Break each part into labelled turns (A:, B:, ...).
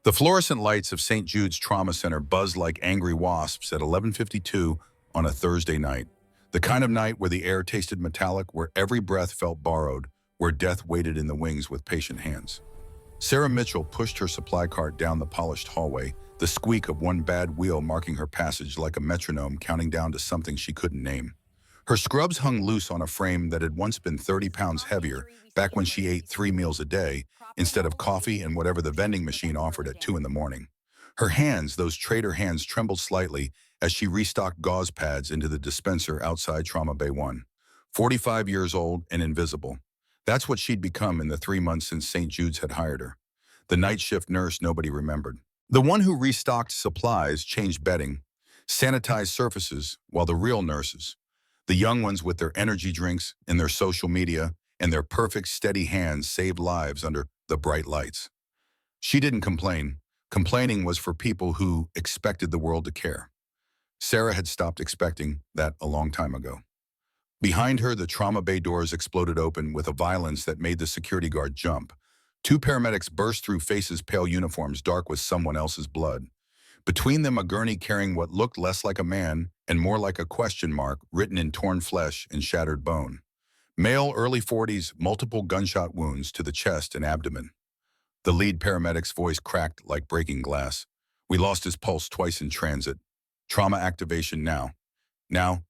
A: The fluorescent lights of St. Jude's Trauma Center buzzed like angry wasps at 11:52 on a Thursday night. The kind of night where the air tasted metallic, where every breath felt borrowed, where death waited in the wings with patient hands. Sarah Mitchell pushed her supply cart down the polished hallway, the squeak of one bad wheel marking her passage like a metronome counting down to something she couldn't name. Her scrubs hung loose on a frame that had once been 30 pounds heavier back when she ate 3 meals a day instead of coffee and whatever the vending machine offered at 2 in the morning. Her hands, those trader hands, trembled slightly as she restocked gauze pads into the dispenser outside Trauma Bay 1. 45 years old and invisible. That's what she'd become in the 3 months since St. Jude's had hired her. The night shift nurse nobody remembered. The one who restocked supplies, changed bedding, sanitized surfaces, while the real nurses, the young ones with their energy drinks and their social media and their perfect steady hands, saved lives under the bright lights. She didn't complain. Complaining was for people who expected the world to care. Sarah had stopped expecting that a long time ago. Behind her, the trauma bay doors exploded open with a violence that made the security guard jump. Two paramedics burst through, faces pale, uniforms dark with someone else's blood. Between them, a gurney carrying what looked less like a man and more like a question mark written in torn flesh and shattered bone. Male, early 40s, multiple gunshot wounds to the chest and abdomen. The lead paramedic's voice cracked like breaking glass. "We lost his pulse twice in transit. Trauma activation now. Now.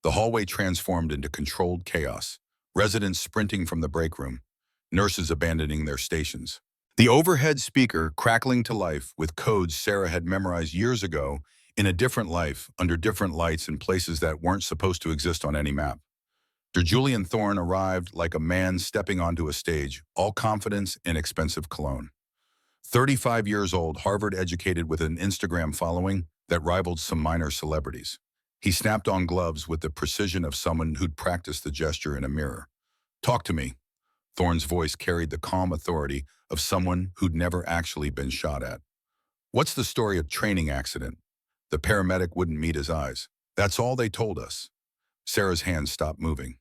A: The hallway transformed into controlled chaos. Residents sprinting from the break room. Nurses abandoning their stations. The overhead speaker crackling to life with codes Sarah had memorized years ago in a different life, under different lights in places that weren't supposed to exist on any map. Dr. Julian Thorne arrived like a man stepping onto a stage, all confidence and expensive cologne. 35 years old, Harvard-educated with an Instagram following that rivaled some minor celebrities. He snapped on gloves with the precision of someone who'd practiced the gesture in a mirror. "Talk to me." Thorne's voice carried the calm authority of someone who'd never actually been shot at. "What's the story of training accident?" The paramedic wouldn't meet his eyes. "That's all they told us." Sarah's hands stopped moving.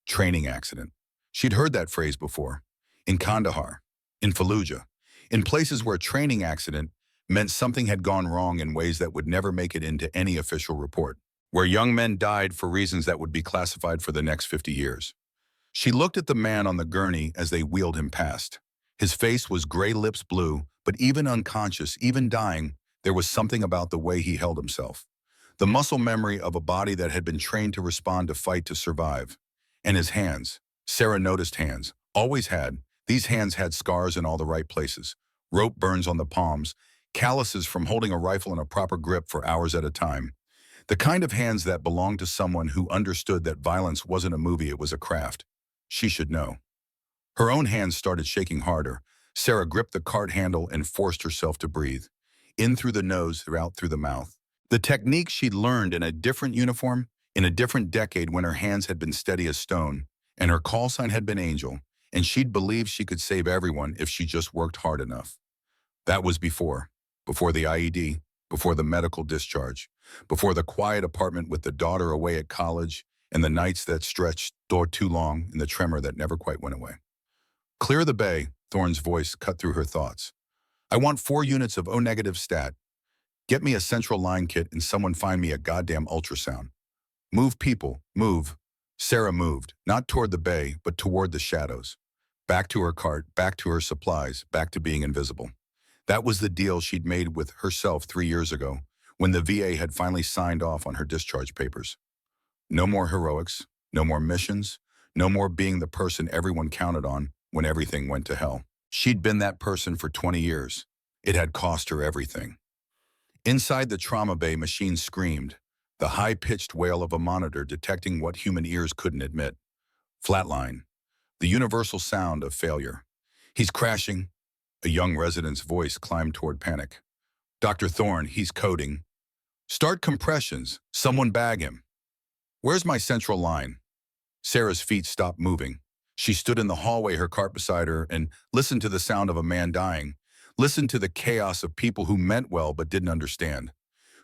A: Training accident. She'd heard that phrase before. In Kandahar, in Fallujah, in places where training accident meant something had gone wrong in ways that would never make it into any official report, where young men died for reasons that would be classified for the next 50 years. She looked at the man on the gurney as they wheeled him past. His face was gray, lips blue, but even unconscious, even dying, there was something about the way he held himself. The muscle memory of a body that had been trained to respond, to fight, to survive. And his hands. Sarah noticed hands. Always had. These hands had scars in all the right places. Rope burns on the palms, calluses from holding a rifle in a proper grip for hours at a time. The kind of hands that belonged to someone who understood that violence wasn't a movie, it was a craft. She should know. Her own hands started shaking harder. Sarah gripped the cart handle and forced herself to breathe. In through the nose, out through the mouth. The technique she'd learned in a different uniform, in a different decade, when her hands had been steady as stone, and her call sign had been Angel, and she'd believed she could save everyone if she just worked hard enough. That was before the IED, before the medical discharge, before the quiet apartment with the daughter away at college, and the nights that stretched too long, and the tremor that never quite went away. "Clear the bay," Thorne's voice cut through her thoughts. "I want 4 units of O-negative stat. Get me a central line kit and someone find me a goddamn ultrasound. Move, people, move." Sarah moved, not toward the bay, but toward the shadows. Back to her cart, back to her supplies, back to being invisible. That was the deal she'd made with herself 3 years ago, when the VA had finally signed off on her discharge papers. No more heroics, no more missions, no more being the person everyone counted on when everything went to hell. She'd been that person for 20 years. It had cost her everything. Inside the trauma bay, machine screamed, the high-pitched wail of a monitor detecting what human ears couldn't admit. Flatline, the universal sound of failure. "He's crashing." A young resident's voice climbed toward panic. "Dr. Thorne, he's coding." "Start compressions. Someone bag him." "Where's my central line?" Sarah's feet stopped moving. She stood in the hallway, her cart beside her, and listened to the sound of a man dying. Listened to the chaos of people who meant well but didn't understand.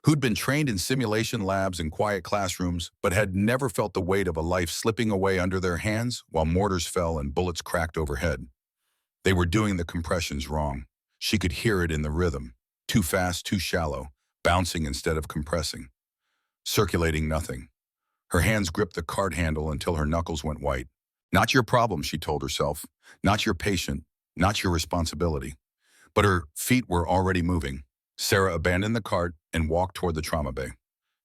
A: Who'd been trained in simulation labs and quiet classrooms, but had never felt the weight of a life slipping away under their hands while mortars fell and bullets cracked overhead. They were doing the compressions wrong. She could hear it in the rhythm. Too fast, too shallow, bouncing instead of compressing. Circulating nothing. Her hands gripped the cart handle until her knuckles went white. Not your problem, she told herself. Not your patient. Not your responsibility. But her feet were already moving. Sarah abandoned the cart and walked toward the trauma bay.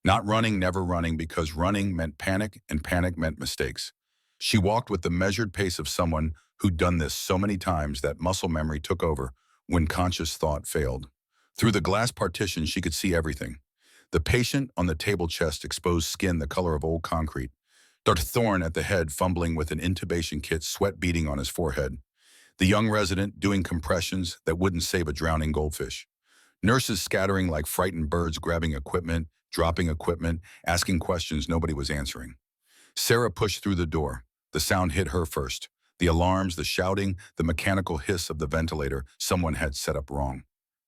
A: Not running, never running, because running meant panic and panic meant mistakes. She walked with the measured pace of someone who'd done this so many times that muscle memory took over when conscious thought failed. Through the glass partition, she could see everything. The patient on the table chest, exposed skin the color of old concrete. Dr. Thorne at the head, fumbling with an intubation kit, sweat beading on his forehead. The young resident doing compressions that wouldn't save a drowning goldfish. Nurses scattering like frightened birds, grabbing equipment, dropping equipment, asking questions nobody was answering. Sarah pushed through the door. The sound hit her first. The alarms, the shouting, the mechanical hiss of the ventilator someone had set up wrong.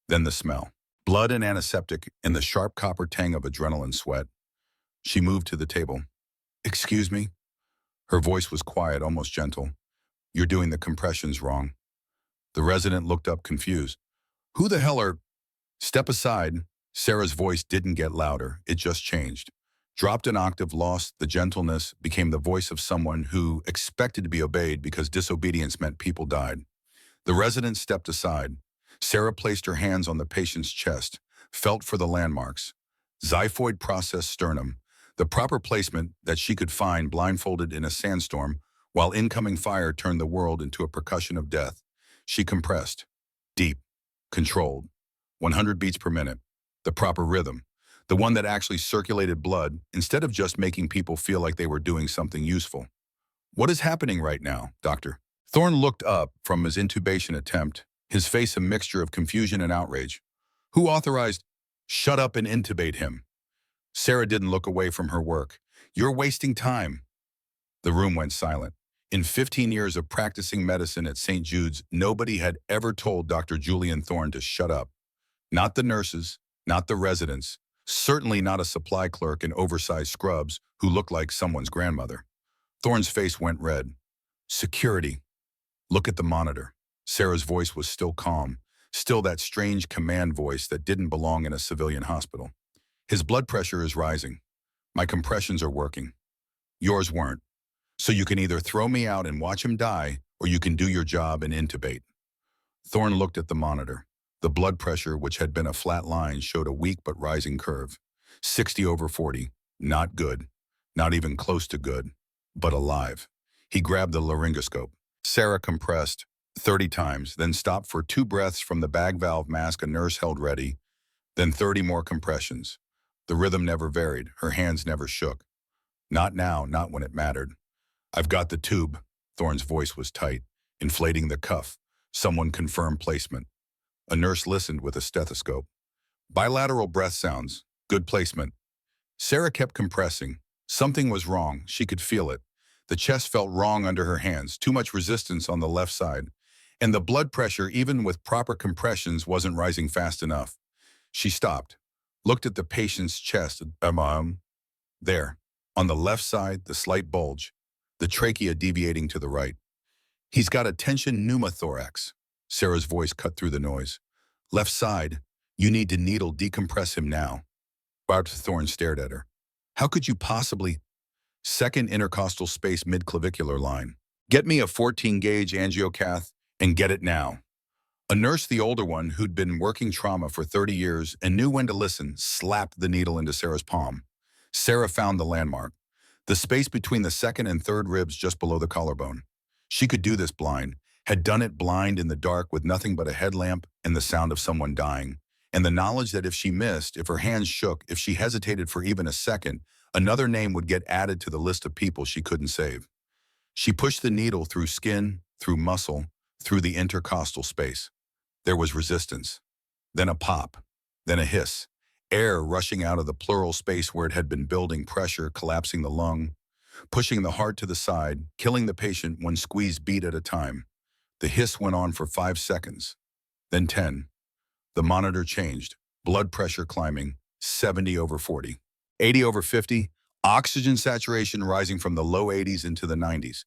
A: Then the smell. Blood and antiseptic and the sharp copper tang of adrenaline sweat. She moved to the table. "Excuse me?" Her voice was quiet, almost gentle. "You're doing the compressions wrong." The resident looked up confused. "Who the hell are—" "Step aside." Sarah's voice didn't get louder, it just changed. Dropped an octave, lost the gentleness, became the voice of someone who expected to be obeyed because disobedience meant people died. The resident stepped aside. Sarah placed her hands on the patient's chest, felt for the landmarks. Xiphoid process sternum, the proper placement that she could find blindfolded in a sandstorm while incoming fire turned the world into a percussion of death. She compressed. Deep. Controlled. 100 beats per minute. The proper rhythm. The one that actually circulated blood instead of just making people feel like they were doing something useful. "What is happening right now, doctor?" Thorne looked up from his intubation attempt, his face a mixture of confusion and outrage. "Who authorized—" "Shut up and intubate him." Sarah didn't look away from her work. "You're wasting time." The room went silent. In 15 years of practicing medicine at St. Jude's, nobody had ever told Dr. Julian Thorne to shut up. Not the nurses, not the residents, certainly not a supply clerk in oversized scrubs who looked like someone's grandmother. Thorne's face went red. "Security. Look at the monitor." Sarah's voice was still calm, still that strange command voice that didn't belong in a civilian hospital. "His blood pressure is rising. My compressions are working. Yours weren't. So you can either throw me out and watch him die, or you can do your job and intubate." Thorne looked at the monitor. The blood pressure, which had been a flat line, showed a weak but rising curve. 60/40. Not good. Not even close to good. But alive. He grabbed the laryngoscope. Sarah compressed 30 times, then stopped for 2 breaths from the bag valve mask a nurse held ready, then 30 more compressions. The rhythm never varied. Her hands never shook. Not now, not when it mattered. "I've got the tube." Thorne's voice was tight, inflating the cuff. Someone confirmed placement. A nurse listened with a stethoscope. "Bilateral breath sounds. Good placement." Sarah kept compressing. Something was wrong. She could feel it. The chest felt wrong under her hands, too much resistance on the left side. And the blood pressure, even with proper compressions, wasn't rising fast enough. She stopped, looked at the patient's chest. There, on the left side, the slight bulge, the trachea deviating to the right. "He's got a tension pneumothorax." Sarah's voice cut through the noise. "Left side, you need to needle decompress him now." Dr. Thorne stared at her. "How could you possibly—" "Second intercostal space mid-clavicular line. Get me a 14-gauge angiocath and get it now." A nurse, the older one, who'd been working trauma for 30 years and knew when to listen, slapped the needle into Sarah's palm. Sarah found the landmark, the space between the second and third ribs just below the collarbone. She could do this blind, had done it blind in the dark with nothing but a headlamp and the sound of someone dying, and the knowledge that if she missed, if her hands shook, if she hesitated for even a second, another name would get added to the list of people she couldn't save. She pushed the needle through skin, through muscle, through the intercostal space. There was resistance. Then a pop. Then a hiss. Air rushing out of the pleural space where it had been building pressure, collapsing the lung, pushing the heart to the side, killing the patient one squeezed beat at a time. The hiss went on for 5 seconds. Then 10. The monitor changed. Blood pressure climbing. 70/40. 80/50. Oxygen saturation rising from the low 80s into the 90s.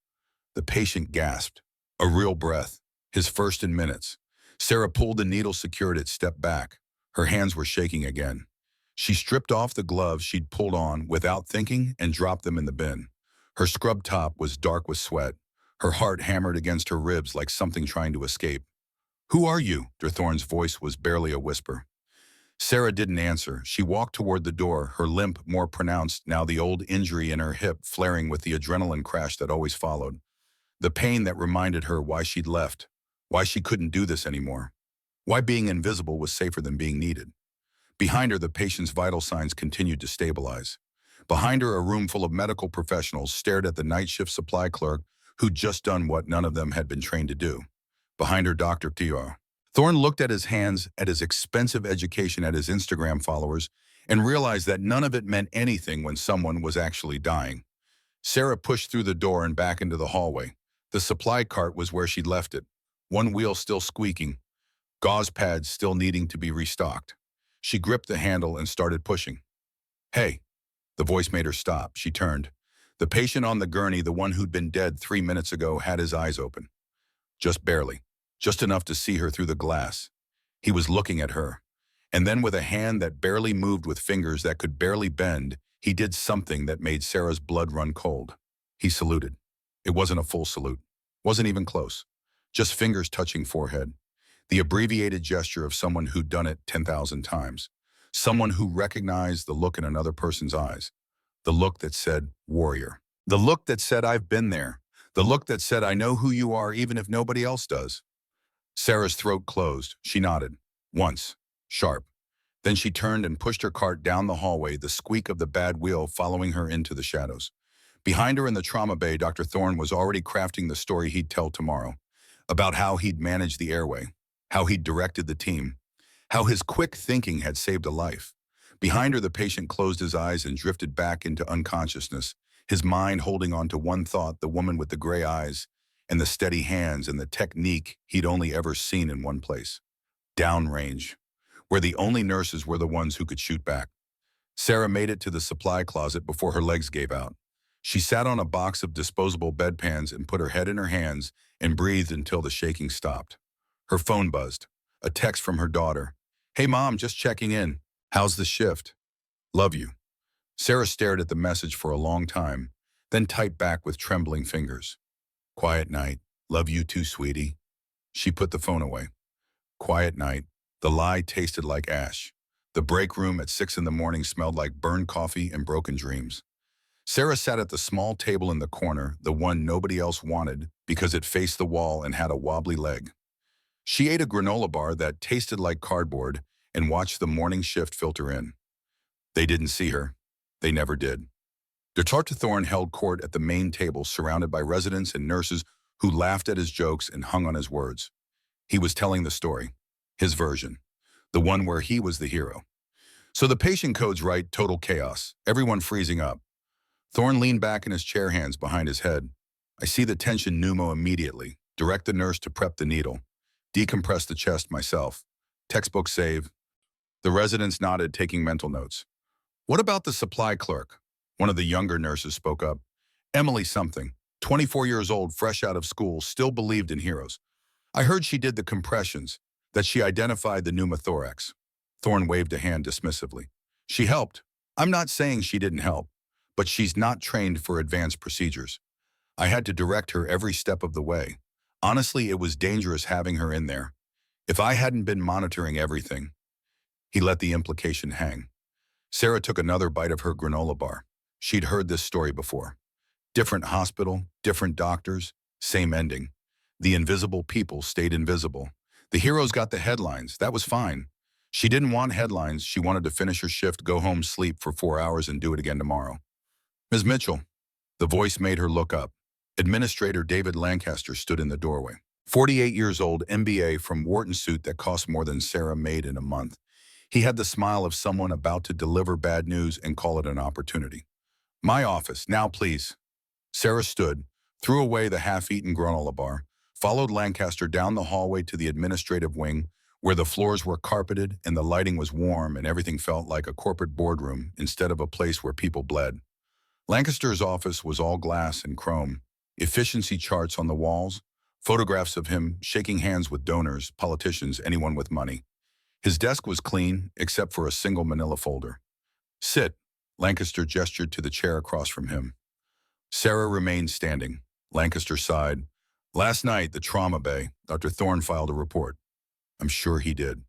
A: The patient gasped. A real breath. His first in minutes. Sarah pulled the needle secured it, stepped back. Her hands were shaking again. She stripped off the gloves she'd pulled on without thinking and dropped them in the bin. Her scrub top was dark with sweat. Her heart hammered against her ribs like something trying to escape. "Who are you?" Derthorn's voice was barely a whisper. Sarah didn't answer. She walked toward the door, her limp more pronounced now, the old injury in her hip flaring with the adrenaline crash that always followed. The pain that reminded her why she'd left, why she couldn't do this anymore, why being invisible was safer than being needed. Behind her, the patient's vital signs continued to stabilize. Behind her, a room full of medical professionals stared at the night shift supply clerk who'd just done what none of them had been trained to do. Behind her, Dr. Tior. Thorne looked at his hands, at his expensive education, at his Instagram followers, and realized that none of it meant anything when someone was actually dying. Sarah pushed through the door and back into the hallway. The supply cart was where she'd left it, one wheel still squeaking, gauze pads still needing to be restocked. She gripped the handle and started pushing. "Hey." The voice made her stop. She turned. The patient on the gurney, the one who'd been dead 3 minutes ago, had his eyes open. Just barely. Just enough to see her through the glass. He was looking at her. And then with a hand that barely moved, with fingers that could barely bend, he did something that made Sarah's blood run cold. He saluted. It wasn't a full salute. Wasn't even close. Just fingers touching forehead. The abbreviated gesture of someone who'd done it 10,000 times. Someone who recognized the look in another person's eyes. The look that said, "Warrior." The look that said, "I've been there." The look that said, "I know who you are even if nobody else does." Sarah's throat closed. She nodded. Once. Sharp. Then she turned and pushed her cart down the hallway, the squeak of the bad wheel following her into the shadows. Behind her in the trauma bay, Dr. Thorne was already crafting the story he'd tell tomorrow. About how he'd managed the airway. How he'd directed the team. How his quick thinking had saved a life. Behind her, the patient closed his eyes and drifted back into unconsciousness, his mind holding on to one thought, the woman with the gray eyes, and the steady hands and the technique he'd only ever seen in one place. Downrange, where the only nurses were the ones who could shoot back. Sarah made it to the supply closet before her legs gave out. She sat on a box of disposable bedpans and put her head in her hands and breathed until the shaking stopped. Her phone buzzed. A text from her daughter. "Hey Mom, just checking in. How's the shift? Love you." Sarah stared at the message for a long time, then typed back with trembling fingers. "Quiet night. Love you too, sweetie." She put the phone away. Quiet night. The lie tasted like ash. The break room at 6 in the morning smelled like burned coffee and broken dreams. Sarah sat at the small table in the corner, the one nobody else wanted because it faced the wall and had a wobbly leg. She ate a granola bar that tasted like cardboard and watched the morning shift filter in. They didn't see her. They never did. Dr. Thorne held court at the main table, surrounded by residents and nurses who laughed at his jokes and hung on his words. He was telling the story, his version, the one where he was the hero. So the patient code's right, total chaos, everyone freezing up. Thorne leaned back in his chair, hands behind his head. "I see the tension pneumo immediately. Direct the nurse to prep the needle. Decompress the chest myself. Textbook save." The residents nodded, taking mental notes. "What about the supply clerk?" One of the younger nurses spoke up. "Emily something, 24 years old, fresh out of school, still believed in heroes. I heard she did the compressions, that she identified the pneumothorax." Thorne waved a hand dismissively. "She helped. I'm not saying she didn't help, but she's not trained for advanced procedures. I had to direct her every step of the way. Honestly, it was dangerous having her in there. If I hadn't been monitoring everything." He let the implication hang. Sarah took another bite of her granola bar. She'd heard this story before. Different hospital, different doctors, same ending. The invisible people stayed invisible. The heroes got the headlines. That was fine. She didn't want headlines. She wanted to finish her shift, go home, sleep for 4 hours, and do it again tomorrow. "Ms. Mitchell." The voice made her look up. Administrator David Lancaster stood in the doorway. 48 years old, MBA, from Wharton suit that cost more than Sarah made in a month. He had the smile of someone about to deliver bad news and call it an opportunity. "My office, now please." Sarah stood, threw away the half-eaten granola bar, followed Lancaster down the hallway to the administrative wing, where the floors were carpeted and the lighting was warm and everything felt like a corporate boardroom instead of a place where people bled. Lancaster's office was all glass and chrome, efficiency charts on the walls, Photographs of him shaking hands with donors, politicians, anyone with money. His desk was clean, except for a single manila folder. Sit, Lancaster gestured to the chair across from him. Sarah remained standing. Lancaster sighed. Last night, the trauma bay, Dr. Thorne filed a report. I'm sure he did.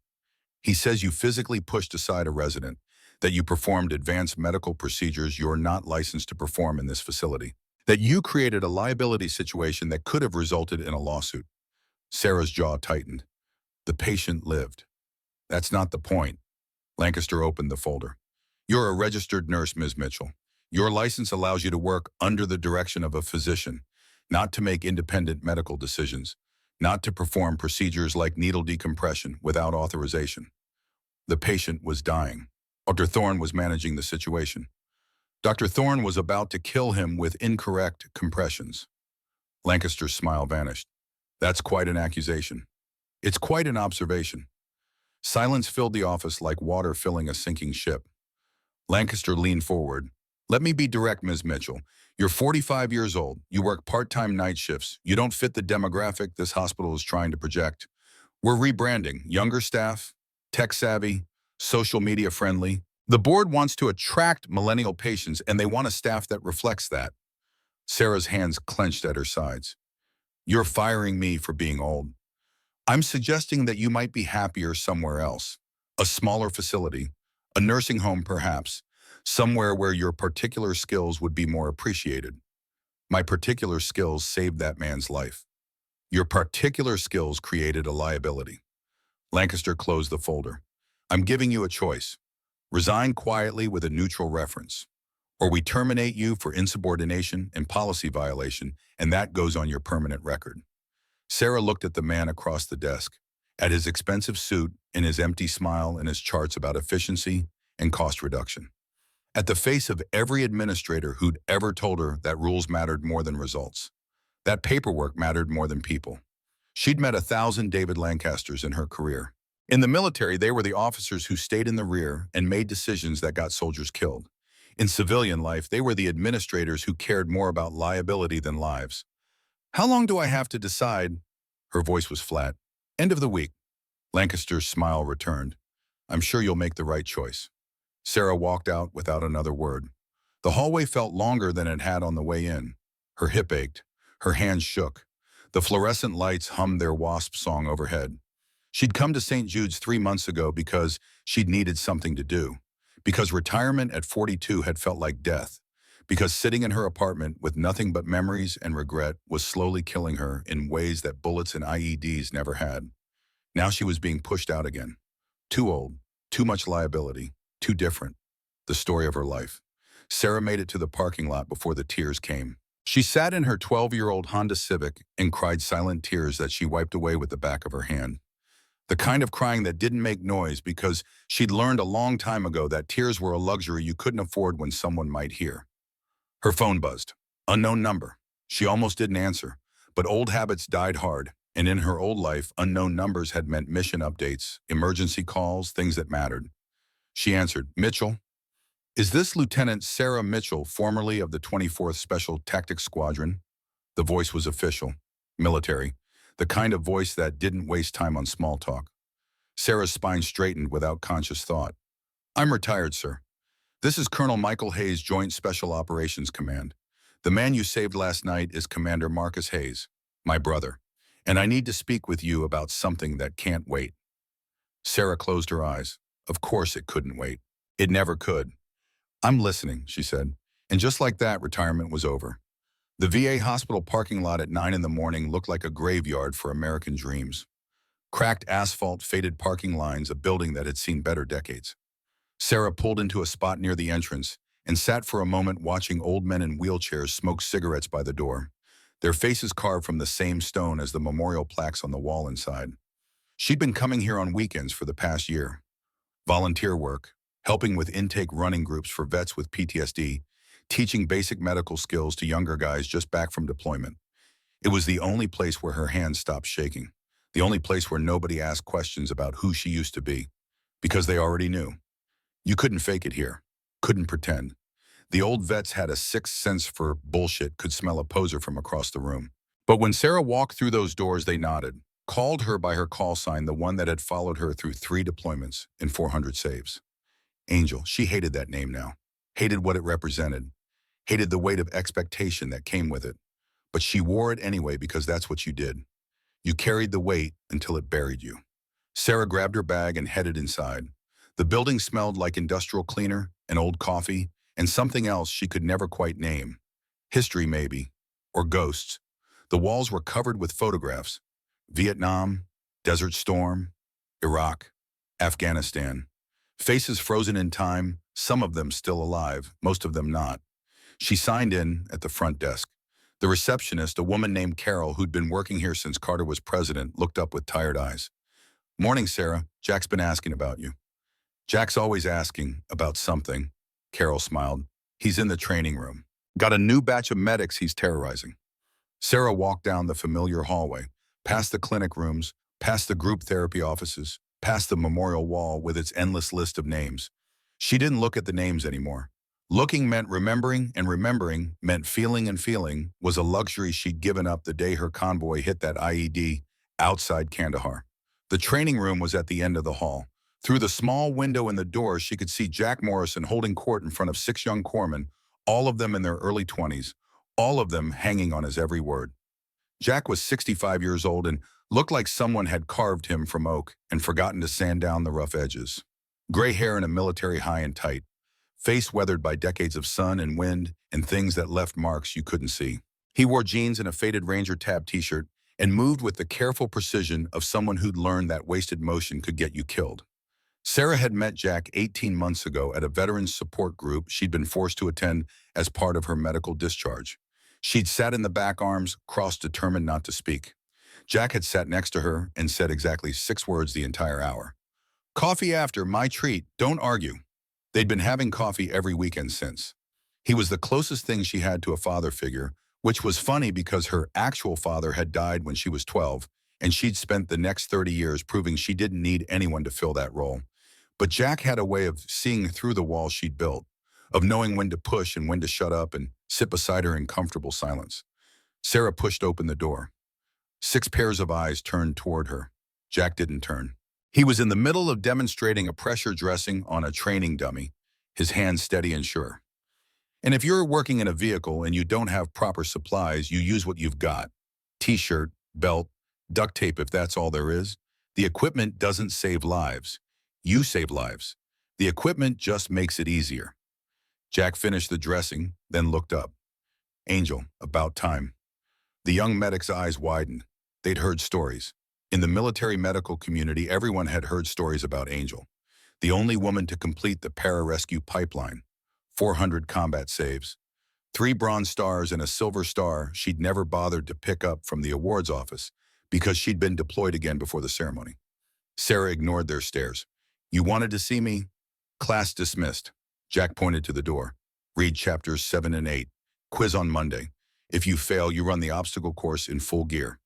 A: He says you physically pushed aside a resident, that you performed advanced medical procedures you're not licensed to perform in this facility, that you created a liability situation that could have resulted in a lawsuit. Sarah's jaw tightened. The patient lived. That's not the point. Lancaster opened the folder. You're a registered nurse, Ms. Mitchell. Your license allows you to work under the direction of a physician, not to make independent medical decisions, not to perform procedures like needle decompression without authorization. The patient was dying. Dr. Thorne was managing the situation. Dr. Thorne was about to kill him with incorrect compressions. Lancaster's smile vanished. That's quite an accusation. It's quite an observation. Silence filled the office like water filling a sinking ship. Lancaster leaned forward. Let me be direct, Ms. Mitchell. You're 45 years old. You work part-time night shifts. You don't fit the demographic this hospital is trying to project. We're rebranding. Younger staff, tech-savvy, social media friendly. The board wants to attract millennial patients, and they want a staff that reflects that. Sarah's hands clenched at her sides. You're firing me for being old. I'm suggesting that you might be happier somewhere else. A smaller facility, a nursing home perhaps, somewhere where your particular skills would be more appreciated. My particular skills saved that man's life. Your particular skills created a liability. Lancaster closed the folder. I'm giving you a choice. Resign quietly with a neutral reference. Or we terminate you for insubordination and policy violation, and that goes on your permanent record. Sarah looked at the man across the desk, at his expensive suit and his empty smile and his charts about efficiency and cost reduction. At the face of every administrator who'd ever told her that rules mattered more than results, that paperwork mattered more than people. She'd met 1,000 David Lancasters in her career. In the military, they were the officers who stayed in the rear and made decisions that got soldiers killed. In civilian life, they were the administrators who cared more about liability than lives. How long do I have to decide? Her voice was flat. End of the week. Lancaster's smile returned. I'm sure you'll make the right choice. Sarah walked out without another word. The hallway felt longer than it had on the way in. Her hip ached. Her hands shook. The fluorescent lights hummed their wasp song overhead. She'd come to St. Jude's 3 months ago because she'd needed something to do. Because retirement at 42 had felt like death. Because sitting in her apartment with nothing but memories and regret was slowly killing her in ways that bullets and IEDs never had. Now she was being pushed out again. Too old, too much liability, too different. The story of her life. Sarah made it to the parking lot before the tears came. She sat in her 12-year-old Honda Civic and cried silent tears that she wiped away with the back of her hand. The kind of crying that didn't make noise because she'd learned a long time ago that tears were a luxury you couldn't afford when someone might hear. Her phone buzzed. Unknown number. She almost didn't answer, but old habits died hard, and in her old life, unknown numbers had meant mission updates, emergency calls, things that mattered. She answered, Mitchell. Is this Lieutenant Sarah Mitchell, formerly of the 24th Special Tactics Squadron? The voice was official, military, the kind of voice that didn't waste time on small talk. Sarah's spine straightened without conscious thought. I'm retired, sir. This is Colonel Michael Hayes, Joint Special Operations Command. The man you saved last night is Commander Marcus Hayes, my brother, and I need to speak with you about something that can't wait. Sarah closed her eyes. Of course it couldn't wait. It never could. I'm listening, she said, and just like that, retirement was over. The VA hospital parking lot at 9 in the morning looked like a graveyard for American dreams. Cracked asphalt, faded parking lines, a building that had seen better decades. Sarah pulled into a spot near the entrance and sat for a moment watching old men in wheelchairs smoke cigarettes by the door, their faces carved from the same stone as the memorial plaques on the wall inside. She'd been coming here on weekends for the past year. Volunteer work, helping with intake running groups for vets with PTSD, teaching basic medical skills to younger guys just back from deployment. It was the only place where her hands stopped shaking, the only place where nobody asked questions about who she used to be, because they already knew. You couldn't fake it here, couldn't pretend. The old vets had a sixth sense for bullshit, could smell a poser from across the room. But when Sarah walked through those doors, they nodded, called her by her call sign, the one that had followed her through 3 deployments and 400 saves. Angel. She hated that name now, hated what it represented, hated the weight of expectation that came with it. But she wore it anyway because that's what you did. You carried the weight until it buried you. Sarah grabbed her bag and headed inside. The building smelled like industrial cleaner, an old coffee, and something else she could never quite name. History, maybe, or ghosts. The walls were covered with photographs. Vietnam, Desert Storm, Iraq, Afghanistan. Faces frozen in time, some of them still alive, most of them not. She signed in at the front desk. The receptionist, a woman named Carol who'd been working here since Carter was president, looked up with tired eyes. "Morning, Sarah. Jack's been asking about you." "Jack's always asking about something," Carol smiled. "He's in the training room. Got a new batch of medics he's terrorizing." Sarah walked down the familiar hallway, past the clinic rooms, past the group therapy offices, past the memorial wall with its endless list of names. She didn't look at the names anymore. Looking meant remembering, and remembering meant feeling, and feeling was a luxury she'd given up the day her convoy hit that IED outside Kandahar. The training room was at the end of the hall. Through the small window in the door, she could see Jack Morrison holding court in front of 6 young corpsmen, all of them in their early 20s, all of them hanging on his every word. Jack was 65 years old and looked like someone had carved him from oak and forgotten to sand down the rough edges. Gray hair in a military high and tight, face weathered by decades of sun and wind and things that left marks you couldn't see. He wore jeans and a faded Ranger tab t-shirt and moved with the careful precision of someone who'd learned that wasted motion could get you killed. Sarah had met Jack 18 months ago at a veterans support group she'd been forced to attend as part of her medical discharge. She'd sat in the back arms, crossed, determined not to speak. Jack had sat next to her and said exactly 6 words the entire hour. "Coffee after, my treat, don't argue." They'd been having coffee every weekend since. He was the closest thing she had to a father figure, which was funny because her actual father had died when she was 12, and she'd spent the next 30 years proving she didn't need anyone to fill that role. But Jack had a way of seeing through the walls she'd built, of knowing when to push and when to shut up and sit beside her in comfortable silence. Sarah pushed open the door. 6 pairs of eyes turned toward her. Jack didn't turn. He was in the middle of demonstrating a pressure dressing on a training dummy, his hands steady and sure. And if you're working in a vehicle and you don't have proper supplies, you use what you've got. T-shirt, belt, duct tape if that's all there is. The equipment doesn't save lives. You save lives. The equipment just makes it easier. Jack finished the dressing, then looked up. "Angel, about time." The young medic's eyes widened. They'd heard stories. In the military medical community, everyone had heard stories about Angel, the only woman to complete the pararescue pipeline. 400 combat saves. 3 Bronze Stars and a Silver Star she'd never bothered to pick up from the awards office because she'd been deployed again before the ceremony. Sarah ignored their stares. "You wanted to see me? Class dismissed." Jack pointed to the door. "Read chapters 7 and 8. Quiz on Monday. If you fail, you run the obstacle course in full gear."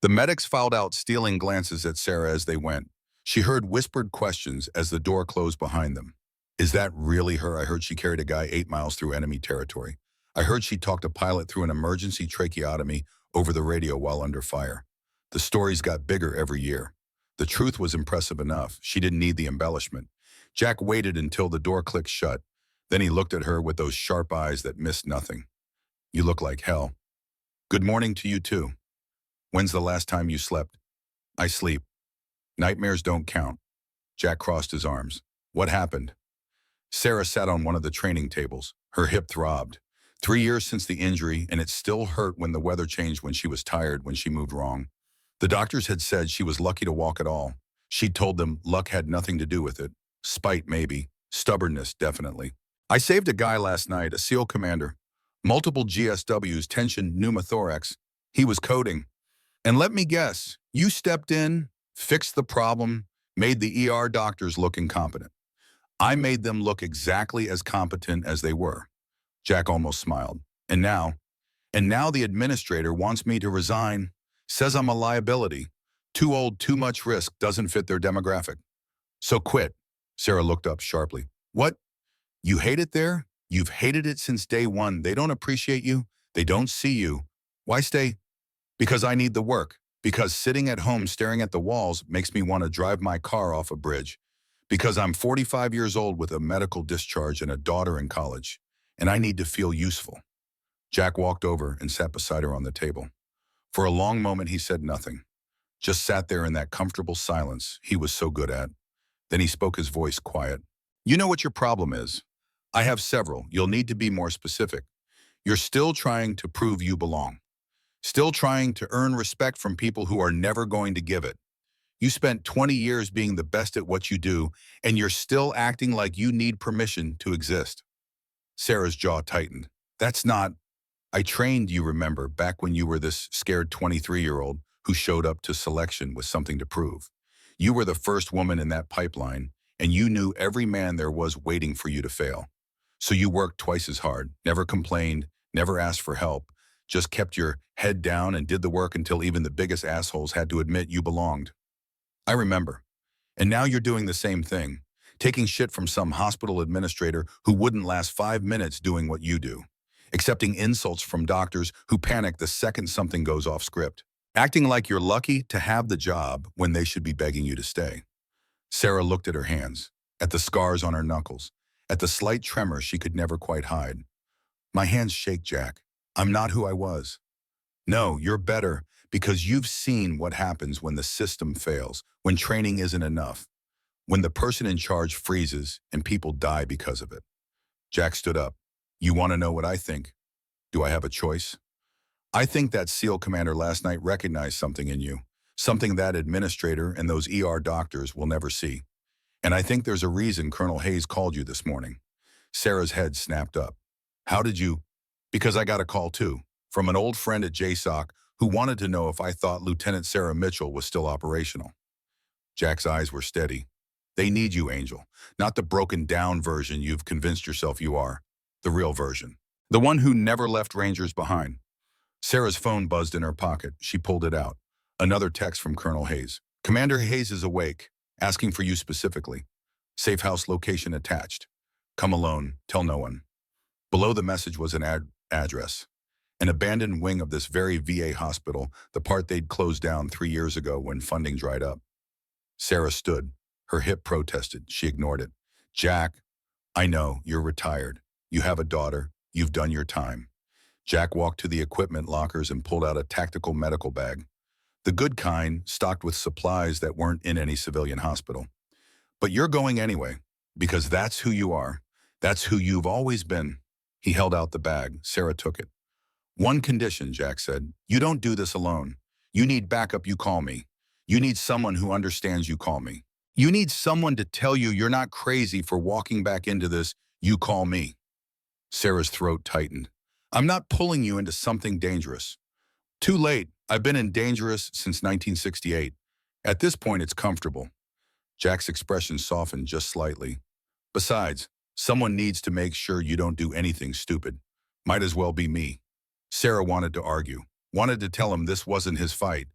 A: The medics filed out, stealing glances at Sarah as they went. She heard whispered questions as the door closed behind them. "Is that really her? I heard she carried a guy 8 miles through enemy territory. I heard she talked a pilot through an emergency tracheotomy over the radio while under fire." The stories got bigger every year. The truth was impressive enough. She didn't need the embellishment. Jack waited until the door clicked shut. Then he looked at her with those sharp eyes that missed nothing. "You look like hell." "Good morning to you too. When's the last time you slept?" "I sleep. Nightmares don't count." Jack crossed his arms. "What happened?" Sarah sat on one of the training tables. Her hip throbbed. 3 years since the injury, and it still hurt when the weather changed, when she was tired, when she moved wrong. The doctors had said she was lucky to walk at all. She'd told them luck had nothing to do with it. Spite, maybe. Stubbornness, definitely. "I saved a guy last night, a SEAL commander. Multiple GSWs, tension pneumothorax. He was coding. And let me guess, you stepped in, fixed the problem, made the ER doctors look incompetent." "I made them look exactly as competent as they were." Jack almost smiled. And now the administrator wants me to resign, says I'm a liability. Too old, too much risk, doesn't fit their demographic. "So quit." Sarah looked up sharply. "What? You hate it there? You've hated it since day one. They don't appreciate you. They don't see you. Why stay?" Because I need the work. Because sitting at home staring at the walls makes me want to drive my car off a bridge. Because I'm 45 years old with a medical discharge and a daughter in college. And I need to feel useful. Jack walked over and sat beside her on the table. For a long moment, he said nothing. Just sat there in that comfortable silence he was so good at. Then he spoke, his voice quiet. You know what your problem is? I have several. You'll need to be more specific. You're still trying to prove you belong. Still trying to earn respect from people who are never going to give it. You spent 20 years being the best at what you do, and you're still acting like you need permission to exist. Sarah's jaw tightened. That's not... I trained, you remember, back when you were this scared 23-year-old who showed up to selection with something to prove. You were the first woman in that pipeline, and you knew every man there was waiting for you to fail. So you worked twice as hard, never complained, never asked for help, just kept your head down and did the work until even the biggest assholes had to admit you belonged. I remember. And now you're doing the same thing, taking shit from some hospital administrator who wouldn't last 5 minutes doing what you do, accepting insults from doctors who panic the second something goes off script, acting like you're lucky to have the job when they should be begging you to stay. Sarah looked at her hands, at the scars on her knuckles, at the slight tremor she could never quite hide. My hands shake, Jack. I'm not who I was. No, you're better because you've seen what happens when the system fails, when training isn't enough, when the person in charge freezes and people die because of it. Jack stood up. You want to know what I think? Do I have a choice? I think that SEAL commander last night recognized something in you, something that administrator and those ER doctors will never see. And I think there's a reason Colonel Hayes called you this morning. Sarah's head snapped up. How did you? Because I got a call too, from an old friend at JSOC who wanted to know if I thought Lieutenant Sarah Mitchell was still operational. Jack's eyes were steady. They need you, Angel, not the broken down version you've convinced yourself you are, the real version, the one who never left Rangers behind. Sarah's phone buzzed in her pocket. She pulled it out. Another text from Colonel Hayes. Commander Hayes is awake, asking for you specifically. Safe house location attached. Come alone, tell no one. Below the message was an address. An abandoned wing of this very VA hospital, the part they'd closed down 3 years ago when funding dried up. Sarah stood. Her hip protested. She ignored it. Jack, I know, you're retired. You have a daughter. You've done your time. Jack walked to the equipment lockers and pulled out a tactical medical bag. The good kind, stocked with supplies that weren't in any civilian hospital. But you're going anyway, because that's who you are. That's who you've always been. He held out the bag. Sarah took it. One condition, Jack said. You don't do this alone. You need backup, you call me. You need someone who understands, you call me. You need someone to tell you you're not crazy for walking back into this, you call me. Sarah's throat tightened. I'm not pulling you into something dangerous. Too late. I've been in dangerous since 1968. At this point, it's comfortable. Jack's expression softened just slightly. Besides, someone needs to make sure you don't do anything stupid. Might as well be me. Sarah wanted to argue, wanted to tell him this wasn't his fight,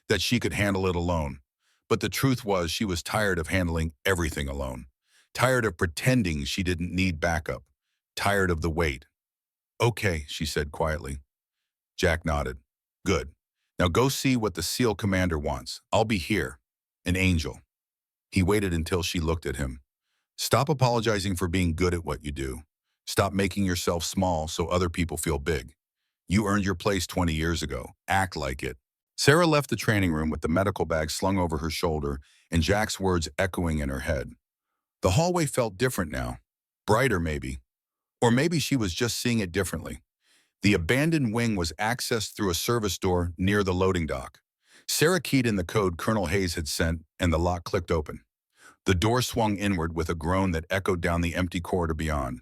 A: that she could handle it alone. But the truth was she was tired of handling everything alone. Tired of pretending she didn't need backup. Tired of the wait. Okay, she said quietly. Jack nodded. Good. Now go see what the SEAL commander wants. I'll be here. An angel. He waited until she looked at him. Stop apologizing for being good at what you do. Stop making yourself small so other people feel big. You earned your place 20 years ago. Act like it. Sarah left the training room with the medical bag slung over her shoulder and Jack's words echoing in her head. The hallway felt different now. Brighter, maybe. Or maybe she was just seeing it differently. The abandoned wing was accessed through a service door near the loading dock. Sarah keyed in the code Colonel Hayes had sent, and the lock clicked open. The door swung inward with a groan that echoed down the empty corridor beyond.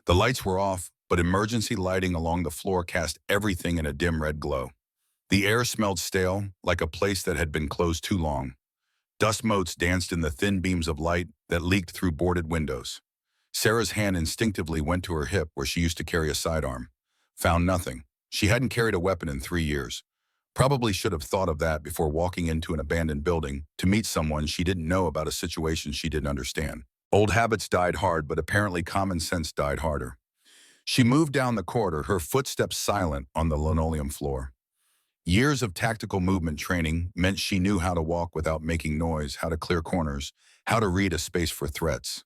A: The lights were off, but emergency lighting along the floor cast everything in a dim red glow. The air smelled stale, like a place that had been closed too long. Dust motes danced in the thin beams of light that leaked through boarded windows. Sarah's hand instinctively went to her hip where she used to carry a sidearm. Found nothing. She hadn't carried a weapon in 3 years. Probably should have thought of that before walking into an abandoned building to meet someone she didn't know about a situation she didn't understand. Old habits died hard, but apparently common sense died harder. She moved down the corridor, her footsteps silent on the linoleum floor. Years of tactical movement training meant she knew how to walk without making noise, how to clear corners, how to read a space for threats.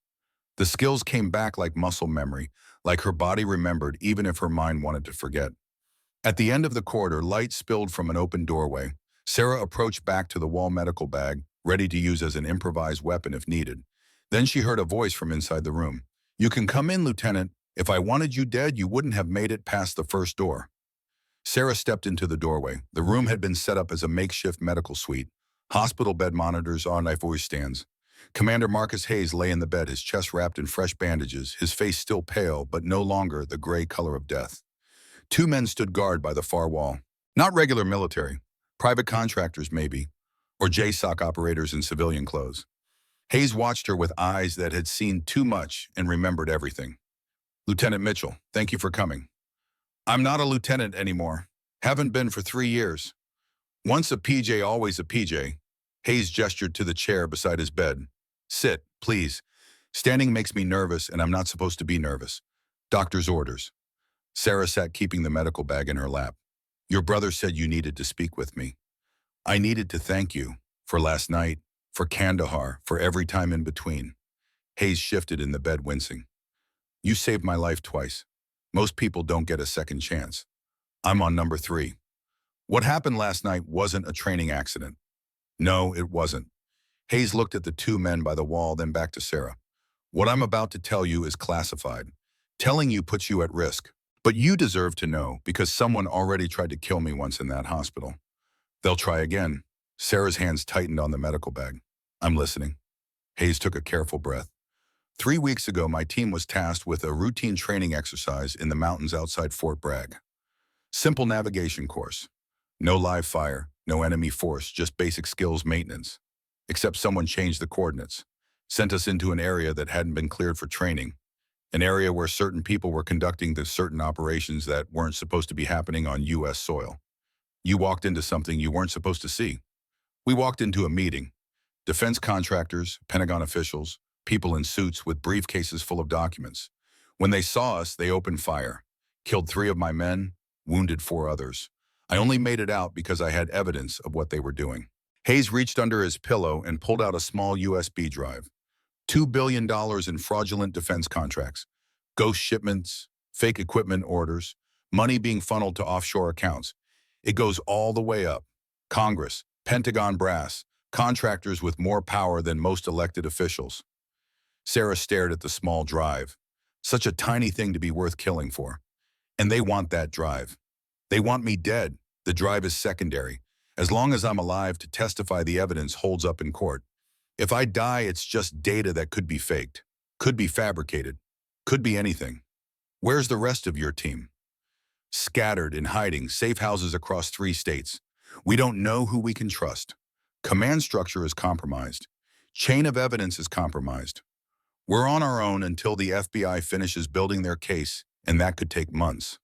A: The skills came back like muscle memory, like her body remembered even if her mind wanted to forget. At the end of the corridor, light spilled from an open doorway. Sarah approached back to the wall medical bag, ready to use as an improvised weapon if needed. Then she heard a voice from inside the room. "You can come in, Lieutenant. If I wanted you dead, you wouldn't have made it past the first door." Sarah stepped into the doorway. The room had been set up as a makeshift medical suite. Hospital bed monitors on knife voice stands. Commander Marcus Hayes lay in the bed, his chest wrapped in fresh bandages, his face still pale, but no longer the gray color of death. Two men stood guard by the far wall. Not regular military, private contractors maybe, or JSOC operators in civilian clothes. Hayes watched her with eyes that had seen too much and remembered everything. "Lieutenant Mitchell, thank you for coming." "I'm not a lieutenant anymore. Haven't been for 3 years. Once a PJ, always a PJ." Hayes gestured to the chair beside his bed. "Sit, please. Standing makes me nervous, and I'm not supposed to be nervous. Doctor's orders." Sarah sat, keeping the medical bag in her lap. "Your brother said you needed to speak with me. I needed to thank you for last night, for Kandahar, for every time in between." Hayes shifted in the bed, wincing. "You saved my life twice. Most people don't get a second chance. I'm on number 3. What happened last night wasn't a training accident." "No, it wasn't." Hayes looked at the two men by the wall, then back to Sarah. "What I'm about to tell you is classified. Telling you puts you at risk. But you deserve to know because someone already tried to kill me once in that hospital. They'll try again." Sarah's hands tightened on the medical bag. "I'm listening." Hayes took a careful breath. 3 weeks ago, my team was tasked with a routine training exercise in the mountains outside Fort Bragg. Simple navigation course. No live fire, no enemy force, just basic skills maintenance. Except someone changed the coordinates, sent us into an area that hadn't been cleared for training, an area where certain people were conducting the certain operations that weren't supposed to be happening on U.S. soil. You walked into something you weren't supposed to see. We walked into a meeting. Defense contractors, Pentagon officials, people in suits with briefcases full of documents. When they saw us, they opened fire. Killed 3 of my men, wounded 4 others. I only made it out because I had evidence of what they were doing. Hayes reached under his pillow and pulled out a small USB drive. $2 billion in fraudulent defense contracts, ghost shipments, fake equipment orders, money being funneled to offshore accounts. It goes all the way up. Congress, Pentagon brass, contractors with more power than most elected officials. Sarah stared at the small drive. Such a tiny thing to be worth killing for. And they want that drive. They want me dead. The drive is secondary. As long as I'm alive to testify, the evidence holds up in court. If I die, it's just data that could be faked, could be fabricated, could be anything. Where's the rest of your team? Scattered, in hiding, safe houses across 3 states. We don't know who we can trust. Command structure is compromised. Chain of evidence is compromised. We're on our own until the FBI finishes building their case, and that could take months.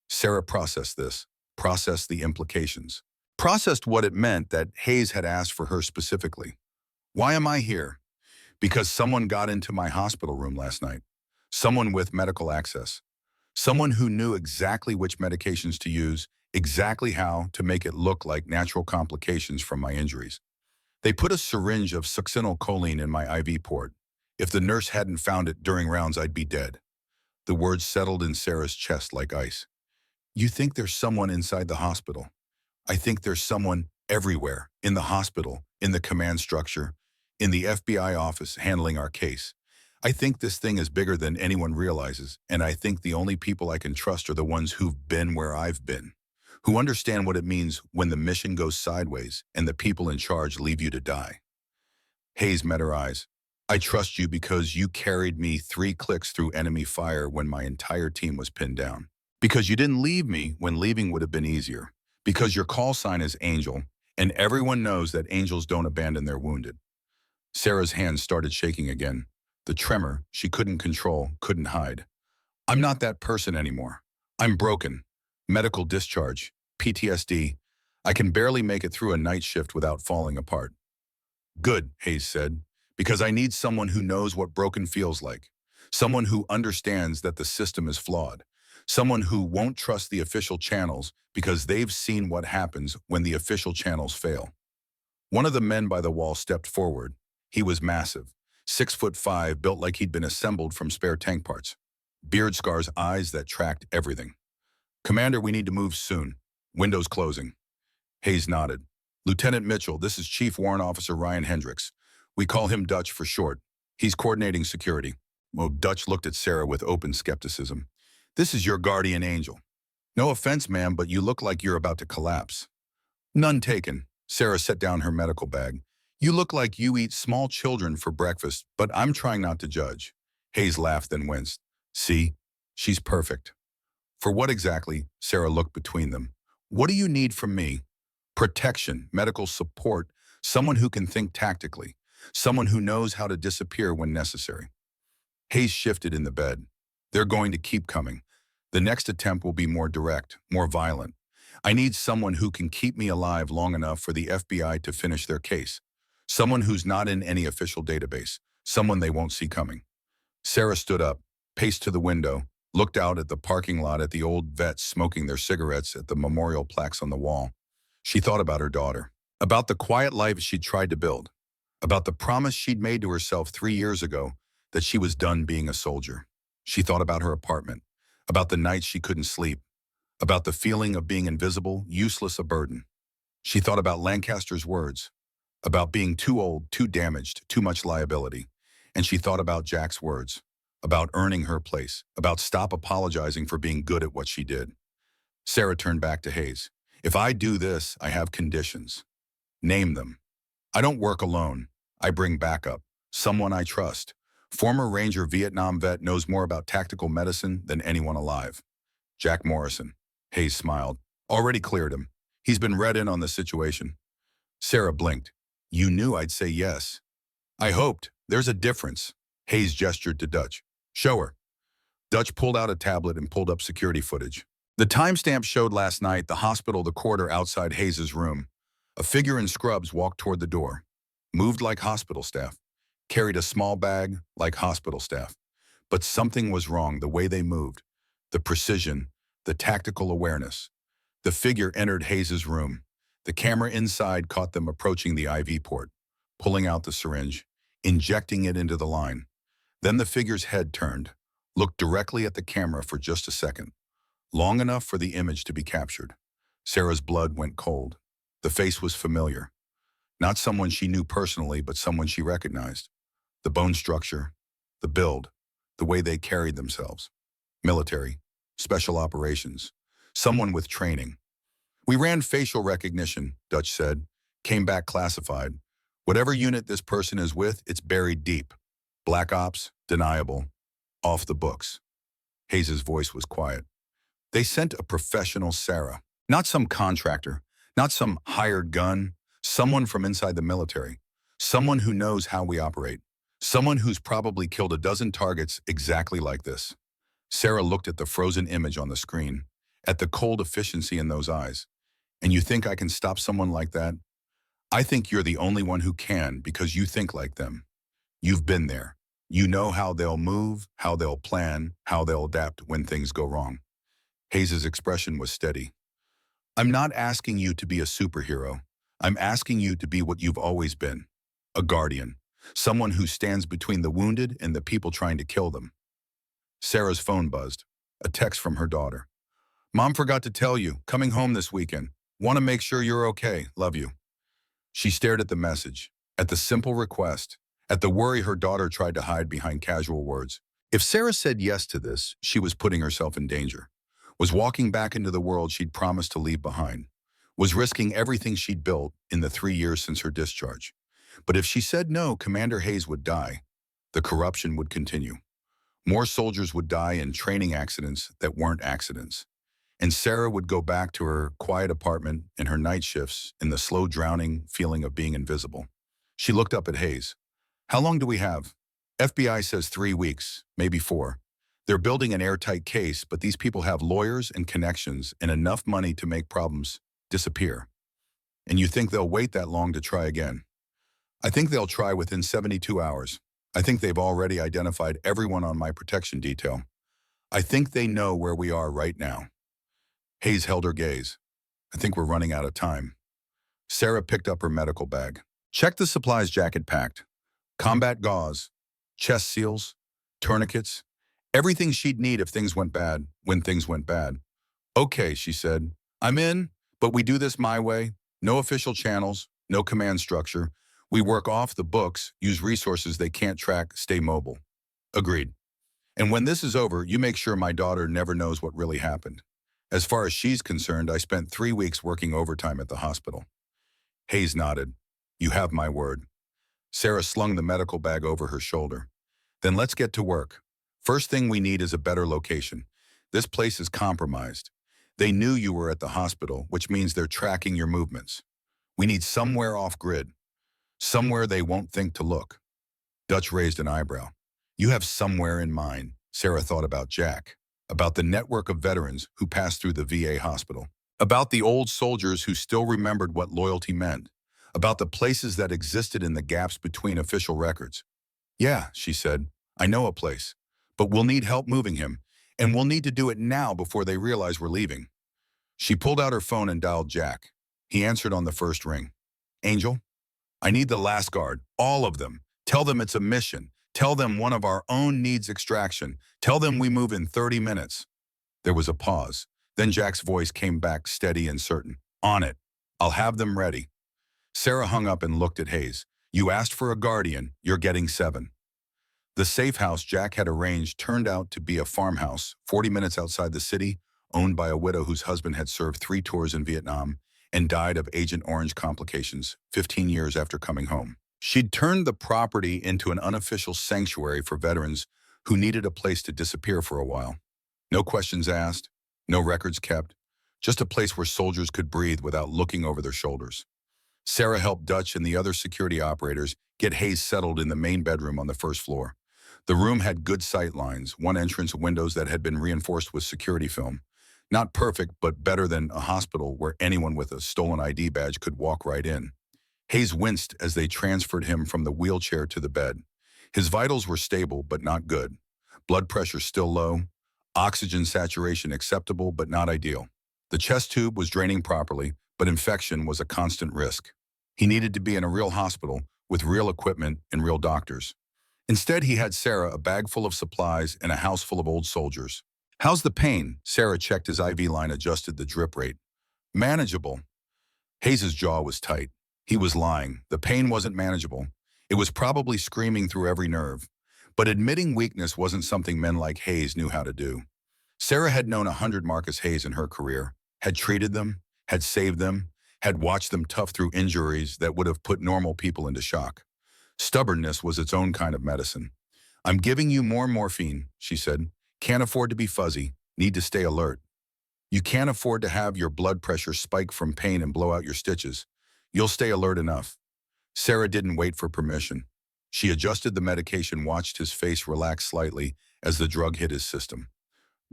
A: Sarah processed this, processed the implications, processed what it meant that Hayes had asked for her specifically. Why am I here? Because someone got into my hospital room last night. Someone with medical access. Someone who knew exactly which medications to use, exactly how to make it look like natural complications from my injuries. They put a syringe of succinylcholine in my IV port. If the nurse hadn't found it during rounds, I'd be dead. The words settled in Sarah's chest like ice. You think there's someone inside the hospital? I think there's someone everywhere, in the hospital, in the command structure, in the FBI office handling our case. I think this thing is bigger than anyone realizes, and I think the only people I can trust are the ones who've been where I've been, who understand what it means when the mission goes sideways and the people in charge leave you to die. Hayes met her eyes. I trust you because you carried me 3 clicks through enemy fire when my entire team was pinned down. Because you didn't leave me when leaving would have been easier. Because your call sign is Angel, and everyone knows that angels don't abandon their wounded. Sarah's hands started shaking again. The tremor she couldn't control, couldn't hide. I'm not that person anymore. I'm broken. Medical discharge, PTSD. I can barely make it through a night shift without falling apart. Good, Hayes said, because I need someone who knows what broken feels like. Someone who understands that the system is flawed. Someone who won't trust the official channels because they've seen what happens when the official channels fail. One of the men by the wall stepped forward. He was massive, 6'5", built like he'd been assembled from spare tank parts. Beard scars, eyes that tracked everything. "Commander, we need to move soon. Windows closing." Hayes nodded. "Lieutenant Mitchell, this is Chief Warrant Officer Ryan Hendricks. We call him Dutch for short. He's coordinating security." Well, Dutch looked at Sarah with open skepticism. "This is your guardian angel. No offense, ma'am, but you look like you're about to collapse." "None taken." Sarah set down her medical bag. "You look like you eat small children for breakfast, but I'm trying not to judge." Hayes laughed, then winced. "See? She's perfect." "For what exactly?" Sarah looked between them. "What do you need from me?" "Protection, medical support, someone who can think tactically, someone who knows how to disappear when necessary." Hayes shifted in the bed. "They're going to keep coming. The next attempt will be more direct, more violent. I need someone who can keep me alive long enough for the FBI to finish their case. Someone who's not in any official database, someone they won't see coming." Sarah stood up, paced to the window, looked out at the parking lot at the old vets smoking their cigarettes at the memorial plaques on the wall. She thought about her daughter, about the quiet life she'd tried to build, about the promise she'd made to herself 3 years ago that she was done being a soldier. She thought about her apartment, about the nights she couldn't sleep, about the feeling of being invisible, useless, a burden. She thought about Lancaster's words, about being too old, too damaged, too much liability. And she thought about Jack's words, about earning her place, about stop apologizing for being good at what she did. Sarah turned back to Hayes. "If I do this, I have conditions." "Name them." "I don't work alone. I bring backup. Someone I trust. Former Ranger Vietnam vet knows more about tactical medicine than anyone alive." "Jack Morrison." Hayes smiled. "Already cleared him. He's been read in on the situation." Sarah blinked. "You knew I'd say yes." "I hoped. There's a difference." Hayes gestured to Dutch. "Show her." Dutch pulled out a tablet and pulled up security footage. The timestamp showed last night the hospital, the corridor outside Hayes's room. A figure in scrubs walked toward the door. Moved like hospital staff. Carried a small bag like hospital staff. But something was wrong, the way they moved. The precision, the tactical awareness. The figure entered Hayes's room. The camera inside caught them approaching the IV port, pulling out the syringe, injecting it into the line. Then the figure's head turned, looked directly at the camera for just a second, long enough for the image to be captured. Sarah's blood went cold. The face was familiar. Not someone she knew personally, but someone she recognized. The bone structure, the build, the way they carried themselves. Military, special operations, someone with training. "We ran facial recognition," Dutch said. "Came back classified. Whatever unit this person is with, it's buried deep. Black ops, deniable, off the books." Hayes's voice was quiet. "They sent a professional Sarah, not some contractor, not some hired gun, someone from inside the military, someone who knows how we operate, someone who's probably killed a dozen targets exactly like this." Sarah looked at the frozen image on the screen, at the cold efficiency in those eyes. "And you think I can stop someone like that? I think you're the only one who can because you think like them. You've been there. You know how they'll move, how they'll plan, how they'll adapt when things go wrong." Hayes's expression was steady. "I'm not asking you to be a superhero. I'm asking you to be what you've always been. A guardian. Someone who stands between the wounded and the people trying to kill them." Sarah's phone buzzed. A text from her daughter. "Mom forgot to tell you, coming home this weekend. Want to make sure you're okay. Love you." She stared at the message, at the simple request, at the worry her daughter tried to hide behind casual words. If Sarah said yes to this, she was putting herself in danger, was walking back into the world she'd promised to leave behind, was risking everything she'd built in the 3 years since her discharge. But if she said no, Commander Hayes would die. The corruption would continue. More soldiers would die in training accidents that weren't accidents. And Sarah would go back to her quiet apartment and her night shifts in the slow drowning feeling of being invisible. She looked up at Hayes. "How long do we have?" "FBI says 3 weeks, maybe 4. They're building an airtight case, but these people have lawyers and connections and enough money to make problems disappear." "And you think they'll wait that long to try again?" "I think they'll try within 72 hours. I think they've already identified everyone on my protection detail. I think they know where we are right now. Hayes held her gaze. I think we're running out of time. Sarah picked up her medical bag. Check the supplies Jack had packed. Combat gauze, chest seals, tourniquets, everything she'd need if things went bad, when things went bad. Okay, she said. I'm in, but we do this my way. No official channels, no command structure. We work off the books, use resources they can't track, stay mobile. Agreed. And when this is over, you make sure my daughter never knows what really happened. As far as she's concerned, I spent 3 weeks working overtime at the hospital. Hayes nodded. You have my word. Sarah slung the medical bag over her shoulder. Then let's get to work. First thing we need is a better location. This place is compromised. They knew you were at the hospital, which means they're tracking your movements. We need somewhere off-grid, somewhere they won't think to look. Dutch raised an eyebrow. You have somewhere in mind. Sarah thought about Jack, about the network of veterans who passed through the VA hospital, about the old soldiers who still remembered what loyalty meant, about the places that existed in the gaps between official records. Yeah, she said, I know a place, but we'll need help moving him, and we'll need to do it now before they realize we're leaving. She pulled out her phone and dialed Jack. He answered on the first ring. Angel, I need the last guard, all of them. Tell them it's a mission. Tell them one of our own needs extraction. Tell them we move in 30 minutes. There was a pause. Then Jack's voice came back steady and certain. On it. I'll have them ready. Sarah hung up and looked at Hayes. You asked for a guardian. You're getting 7. The safe house Jack had arranged turned out to be a farmhouse, 40 minutes outside the city, owned by a widow whose husband had served 3 tours in Vietnam and died of Agent Orange complications 15 years after coming home. She'd turned the property into an unofficial sanctuary for veterans who needed a place to disappear for a while. No questions asked, no records kept, just a place where soldiers could breathe without looking over their shoulders. Sarah helped Dutch and the other security operators get Hayes settled in the main bedroom on the first floor. The room had good sight lines, one entrance windows that had been reinforced with security film. Not perfect, but better than a hospital where anyone with a stolen ID badge could walk right in. Hayes winced as they transferred him from the wheelchair to the bed. His vitals were stable, but not good. Blood pressure still low. Oxygen saturation acceptable, but not ideal. The chest tube was draining properly, but infection was a constant risk. He needed to be in a real hospital with real equipment and real doctors. Instead, he had Sarah a bag full of supplies and a house full of old soldiers. How's the pain? Sarah checked his IV line, adjusted the drip rate. Manageable. Hayes' jaw was tight. He was lying. The pain wasn't manageable. It was probably screaming through every nerve. But admitting weakness wasn't something men like Hayes knew how to do. Sarah had known 100 Marcus Hayes in her career, had treated them, had saved them, had watched them tough through injuries that would have put normal people into shock. Stubbornness was its own kind of medicine. I'm giving you more morphine, she said. Can't afford to be fuzzy. Need to stay alert. You can't afford to have your blood pressure spike from pain and blow out your stitches. You'll stay alert enough. Sarah didn't wait for permission. She adjusted the medication, watched his face relax slightly as the drug hit his system.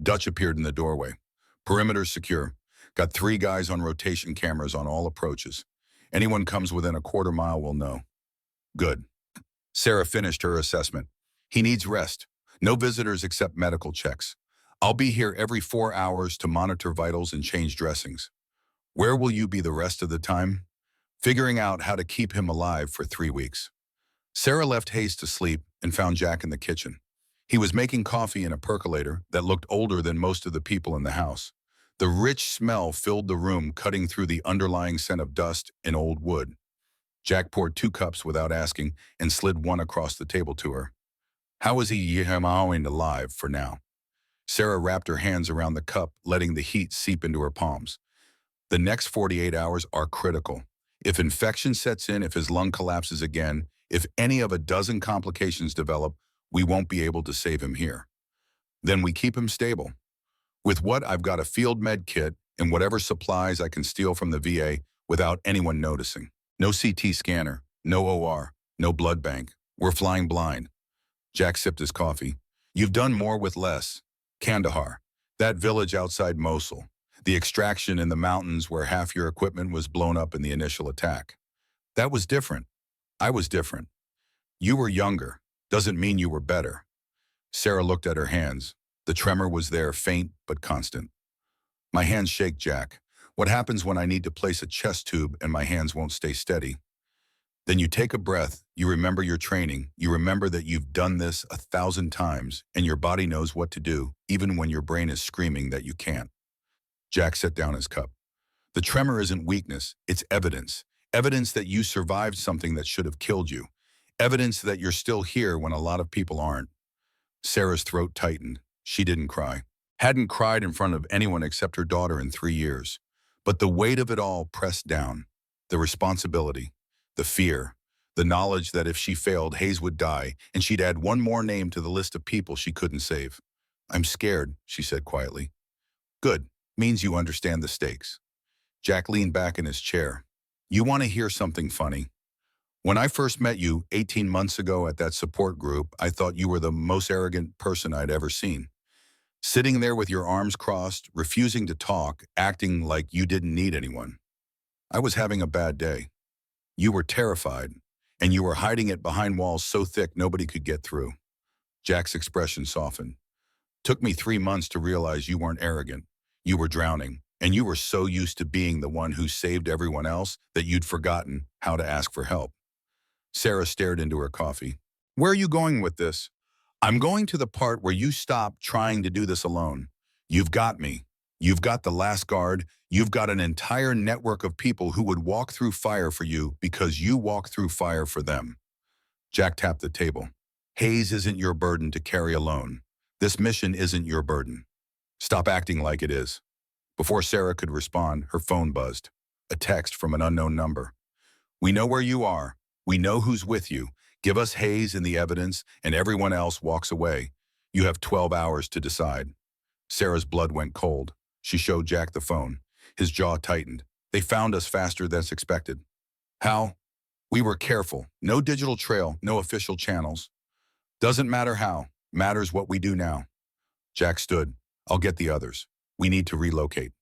A: Dutch appeared in the doorway. Perimeter secure. Got 3 guys on rotation cameras on all approaches. Anyone comes within a quarter mile will know. Good. Sarah finished her assessment. He needs rest. No visitors except medical checks. I'll be here every 4 hours to monitor vitals and change dressings. Where will you be the rest of the time? Figuring out how to keep him alive for 3 weeks. Sarah left Hayes to sleep and found Jack in the kitchen. He was making coffee in a percolator that looked older than most of the people in the house. The rich smell filled the room, cutting through the underlying scent of dust and old wood. Jack poured 2 cups without asking and slid one across the table to her. How is he alive for now? Sarah wrapped her hands around the cup, letting the heat seep into her palms. The next 48 hours are critical. If infection sets in, if his lung collapses again, if any of a dozen complications develop, we won't be able to save him here. Then we keep him stable. With what I've got a field med kit and whatever supplies I can steal from the VA without anyone noticing. No CT scanner, no OR, no blood bank. We're flying blind. Jack sipped his coffee. You've done more with less. Kandahar, that village outside Mosul. The extraction in the mountains where half your equipment was blown up in the initial attack. That was different. I was different. You were younger. Doesn't mean you were better. Sarah looked at her hands. The tremor was there, faint but constant. My hands shake, Jack. What happens when I need to place a chest tube and my hands won't stay steady? Then you take a breath, you remember your training, you remember that you've done this 1,000 times, and your body knows what to do, even when your brain is screaming that you can't. Jack set down his cup. The tremor isn't weakness, it's evidence. Evidence that you survived something that should have killed you. Evidence that you're still here when a lot of people aren't. Sarah's throat tightened. She didn't cry. Hadn't cried in front of anyone except her daughter in 3 years. But the weight of it all pressed down. The responsibility, the fear, the knowledge that if she failed, Hayes would die, and she'd add one more name to the list of people she couldn't save. "I'm scared," she said quietly. "Good. Means you understand the stakes." Jack leaned back in his chair. "You want to hear something funny? When I first met you 18 months ago at that support group, I thought you were the most arrogant person I'd ever seen. Sitting there with your arms crossed, refusing to talk, acting like you didn't need anyone. I was having a bad day. You were terrified, and you were hiding it behind walls so thick nobody could get through." Jack's expression softened. "Took me 3 months to realize you weren't arrogant. You were drowning, and you were so used to being the one who saved everyone else that you'd forgotten how to ask for help." Sarah stared into her coffee. "Where are you going with this?" "I'm going to the part where you stop trying to do this alone. You've got me. You've got the last guard. You've got an entire network of people who would walk through fire for you because you walk through fire for them." Jack tapped the table. "Hayes isn't your burden to carry alone. This mission isn't your burden. Stop acting like it is." Before Sarah could respond, her phone buzzed. A text from an unknown number. "We know where you are. We know who's with you. Give us Hayes and the evidence, and everyone else walks away. You have 12 hours to decide." Sarah's blood went cold. She showed Jack the phone. His jaw tightened. "They found us faster than expected." "How?" "We were careful. No digital trail, no official channels." "Doesn't matter how. Matters what we do now." Jack stood. "I'll get the others. We need to relocate."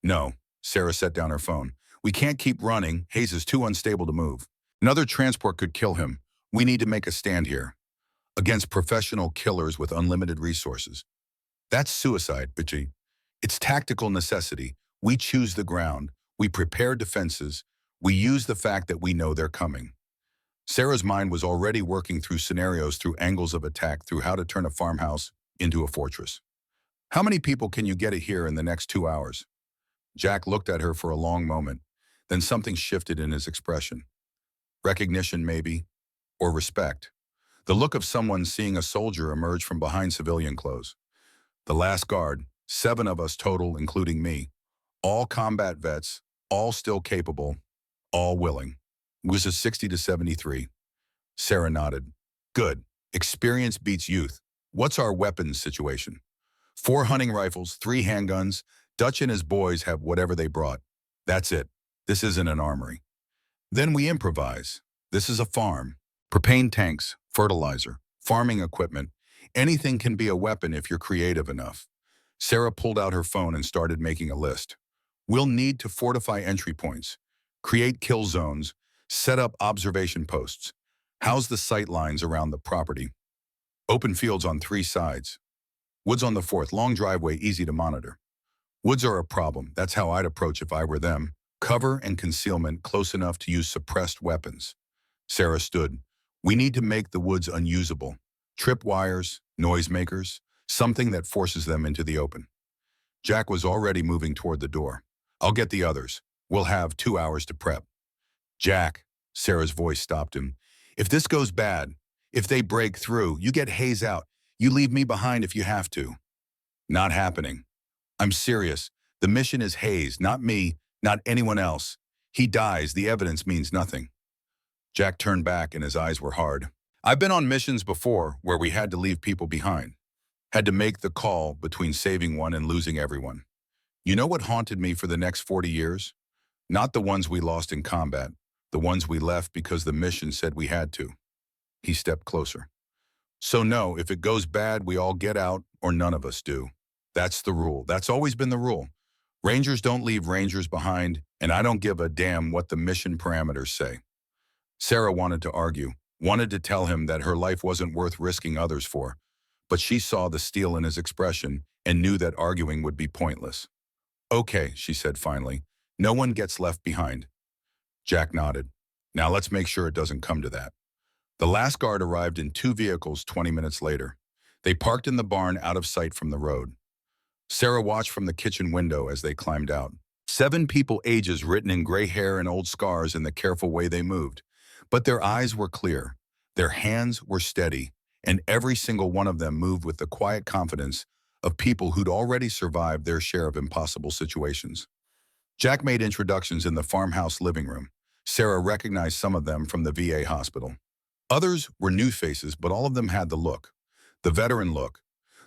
A: "No." Sarah set down her phone. "We can't keep running. Hayes is too unstable to move. Another transport could kill him. We need to make a stand here. Against professional killers with unlimited resources. That's suicide, bitchy. It's tactical necessity. We choose the ground. We prepare defenses. We use the fact that we know they're coming." Sarah's mind was already working through scenarios, through angles of attack, through how to turn a farmhouse into a fortress. "How many people can you get here in the next 2 hours?" Jack looked at her for a long moment. Then something shifted in his expression. Recognition, maybe, or respect. The look of someone seeing a soldier emerge from behind civilian clothes. "The last guard, 7 of us total, including me. All combat vets, all still capable, all willing." Was it 60 to 73? Sarah nodded. "Good. Experience beats youth. What's our weapons situation?" 4 hunting rifles, 3 handguns. Dutch and his boys have whatever they brought. That's it. This isn't an armory. Then we improvise. This is a farm. Propane tanks, fertilizer, farming equipment. Anything can be a weapon if you're creative enough. Sarah pulled out her phone and started making a list. "We'll need to fortify entry points, create kill zones, set up observation posts, house the sight lines around the property. Open fields on 3 sides. Woods on the 4th, long driveway, easy to monitor." Woods are a problem. That's how I'd approach if I were them. Cover and concealment close enough to use suppressed weapons. Sarah stood. "We need to make the woods unusable. Trip wires, noisemakers, something that forces them into the open." Jack was already moving toward the door. "I'll get the others. We'll have 2 hours to prep." "Jack," Sarah's voice stopped him. "If this goes bad, if they break through, you get Hayes out. You leave me behind if you have to." "Not happening. I'm serious. The mission is Hayes, not me, not anyone else. He dies, the evidence means nothing." Jack turned back and his eyes were hard. "I've been on missions before where we had to leave people behind. Had to make the call between saving one and losing everyone. You know what haunted me for the next 40 years? Not the ones we lost in combat, the ones we left because the mission said we had to." He stepped closer. "So no, if it goes bad, we all get out or none of us do. That's the rule. That's always been the rule. Rangers don't leave Rangers behind, and I don't give a damn what the mission parameters say." Sarah wanted to argue, wanted to tell him that her life wasn't worth risking others for, but she saw the steel in his expression and knew that arguing would be pointless. "Okay," she said finally. "No one gets left behind." Jack nodded. "Now let's make sure it doesn't come to that." The last guard arrived in 2 vehicles 20 minutes later. They parked in the barn out of sight from the road. Sarah watched from the kitchen window as they climbed out. 7 people ages written in gray hair and old scars in the careful way they moved. But their eyes were clear, their hands were steady, and every single one of them moved with the quiet confidence of people who'd already survived their share of impossible situations. Jack made introductions in the farmhouse living room. Sarah recognized some of them from the VA hospital. Others were new faces, but all of them had the look. The veteran look.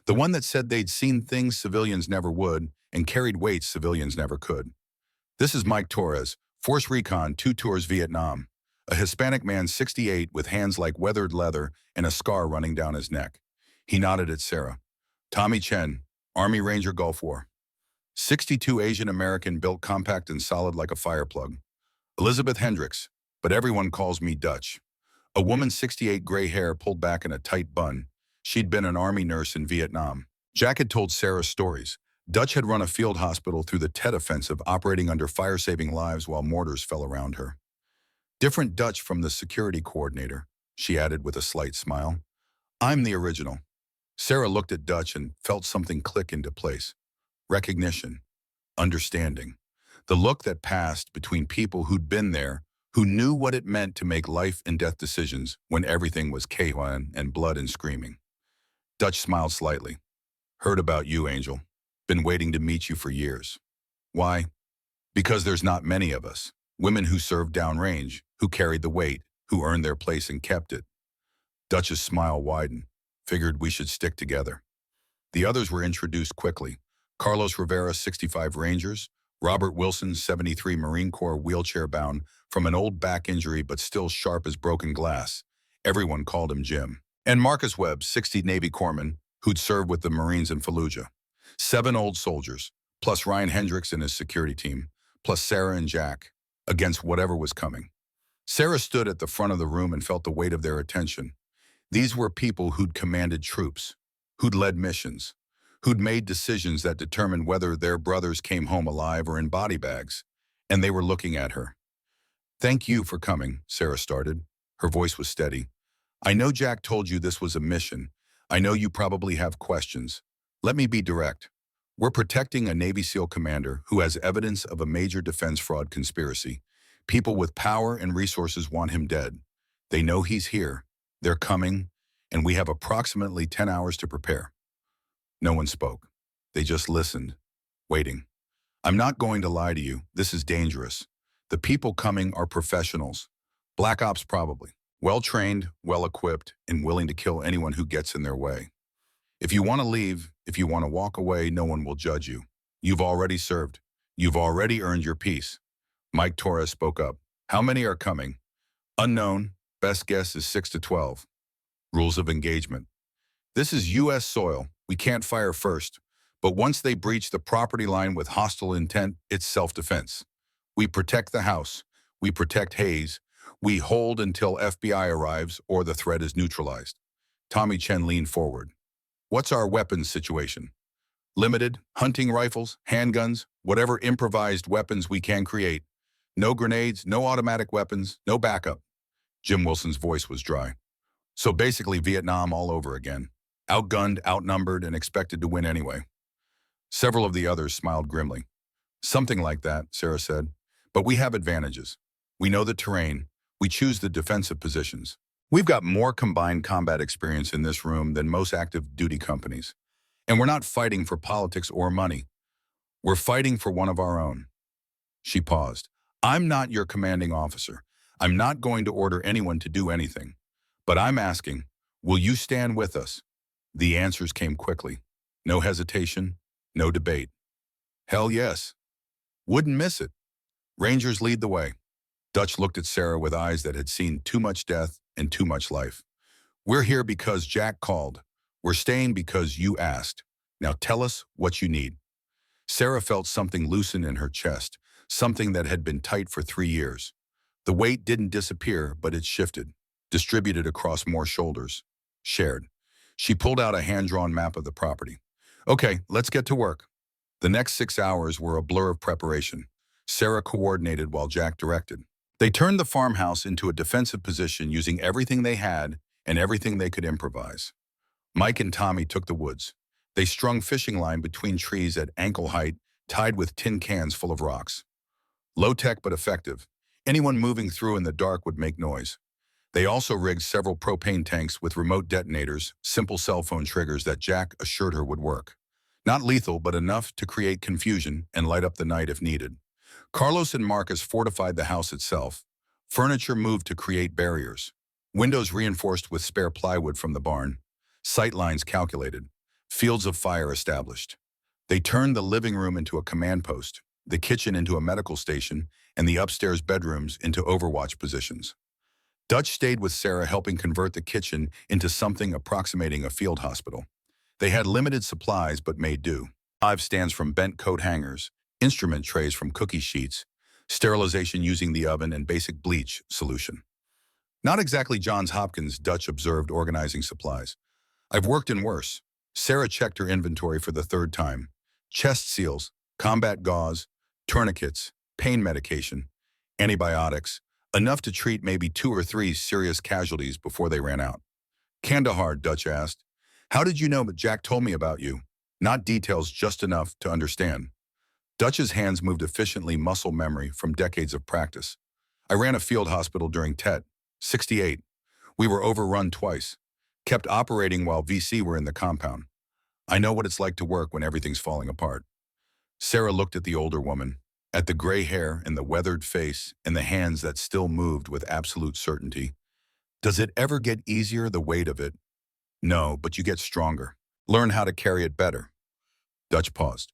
A: The one that said they'd seen things civilians never would and carried weights civilians never could. "This is Mike Torres, Force Recon, 2 tours Vietnam." A Hispanic man, 68, with hands like weathered leather and a scar running down his neck. He nodded at Sarah. "Tommy Chen, Army Ranger Gulf War." 62, Asian American, built compact and solid like a fire plug. "Elizabeth Hendricks, but everyone calls me Dutch." A woman, 68, gray hair pulled back in a tight bun. She'd been an Army nurse in Vietnam. Jack had told Sarah stories. Dutch had run a field hospital through the Tet Offensive, operating under fire, saving lives while mortars fell around her. "Different Dutch from the security coordinator," she added with a slight smile. "I'm the original." Sarah looked at Dutch and felt something click into place. Recognition. Understanding. The look that passed between people who'd been there, who knew what it meant to make life and death decisions when everything was chaos and blood and screaming. Dutch smiled slightly. "Heard about you, Angel. Been waiting to meet you for years." "Why?" "Because there's not many of us. Women who served downrange, who carried the weight, who earned their place and kept it." Dutch's smile widened. "Figured we should stick together." The others were introduced quickly. Carlos Rivera, 65, Rangers. Robert Wilson, 73, Marine Corps, wheelchair-bound from an old back injury but still sharp as broken glass. Everyone called him Jim. And Marcus Webb, 60, Navy corpsman, who'd served with the Marines in Fallujah. 7 old soldiers, plus Ryan Hendricks and his security team, plus Sarah and Jack, against whatever was coming. Sarah stood at the front of the room and felt the weight of their attention. These were people who'd commanded troops, who'd led missions, who'd made decisions that determined whether their brothers came home alive or in body bags, and they were looking at her. "Thank you for coming," Sarah started. Her voice was steady. "I know Jack told you this was a mission. I know you probably have questions. Let me be direct. We're protecting a Navy SEAL commander who has evidence of a major defense fraud conspiracy. People with power and resources want him dead. They know he's here. They're coming, and we have approximately 10 hours to prepare." No one spoke. They just listened, waiting. "I'm not going to lie to you. This is dangerous. The people coming are professionals. Black ops probably. Well-trained, well-equipped, and willing to kill anyone who gets in their way. If you want to leave, if you want to walk away, no one will judge you. You've already served. You've already earned your peace." Mike Torres spoke up. "How many are coming?" "Unknown. Best guess is 6 to 12. Rules of engagement. This is U.S. soil. We can't fire first. But once they breach the property line with hostile intent, it's self-defense. We protect the house. We protect Hayes. We hold until FBI arrives or the threat is neutralized." Tommy Chen leaned forward. "What's our weapons situation?" "Limited, hunting rifles, handguns, whatever improvised weapons we can create. No grenades, no automatic weapons, no backup." Jim Wilson's voice was dry. "So basically Vietnam all over again. Outgunned, outnumbered, and expected to win anyway." Several of the others smiled grimly. "Something like that," Sarah said. "But we have advantages. We know the terrain. We choose the defensive positions. We've got more combined combat experience in this room than most active duty companies. And we're not fighting for politics or money. We're fighting for one of our own." She paused. "I'm not your commanding officer. I'm not going to order anyone to do anything. But I'm asking, will you stand with us?" The answers came quickly. No hesitation, no debate. "Hell yes. Wouldn't miss it." Rangers lead the way. Dutch looked at Sarah with eyes that had seen too much death and too much life. "We're here because Jack called. We're staying because you asked. Now tell us what you need." Sarah felt something loosen in her chest, something that had been tight for 3 years. The weight didn't disappear, but it shifted, distributed across more shoulders, shared. She pulled out a hand-drawn map of the property. Okay, let's get to work. The next 6 hours were a blur of preparation. Sarah coordinated while Jack directed. They turned the farmhouse into a defensive position using everything they had and everything they could improvise. Mike and Tommy took the woods. They strung fishing line between trees at ankle height, tied with tin cans full of rocks. Low-tech but effective. Anyone moving through in the dark would make noise. They also rigged several propane tanks with remote detonators, simple cell phone triggers that Jack assured her would work. Not lethal, but enough to create confusion and light up the night if needed. Carlos and Marcus fortified the house itself. Furniture moved to create barriers. Windows reinforced with spare plywood from the barn. Sight lines calculated. Fields of fire established. They turned the living room into a command post, the kitchen into a medical station, and the upstairs bedrooms into overwatch positions. Dutch stayed with Sarah, helping convert the kitchen into something approximating a field hospital. They had limited supplies but made do. 5 stands from bent coat hangers, instrument trays from cookie sheets, sterilization using the oven, and basic bleach solution. Not exactly Johns Hopkins, Dutch observed, organizing supplies. I've worked in worse. Sarah checked her inventory for the 3rd time. Chest seals, combat gauze, tourniquets, pain medication, antibiotics, enough to treat maybe 2 or 3 serious casualties before they ran out. Kandahar, Dutch asked. How did you know? But Jack told me about you. Not details, just enough to understand. Dutch's hands moved efficiently, muscle memory from decades of practice. I ran a field hospital during TET, 68. We were overrun twice. Kept operating while VC were in the compound. I know what it's like to work when everything's falling apart. Sarah looked at the older woman, at the gray hair and the weathered face and the hands that still moved with absolute certainty. Does it ever get easier, the weight of it? No, but you get stronger. Learn how to carry it better. Dutch paused.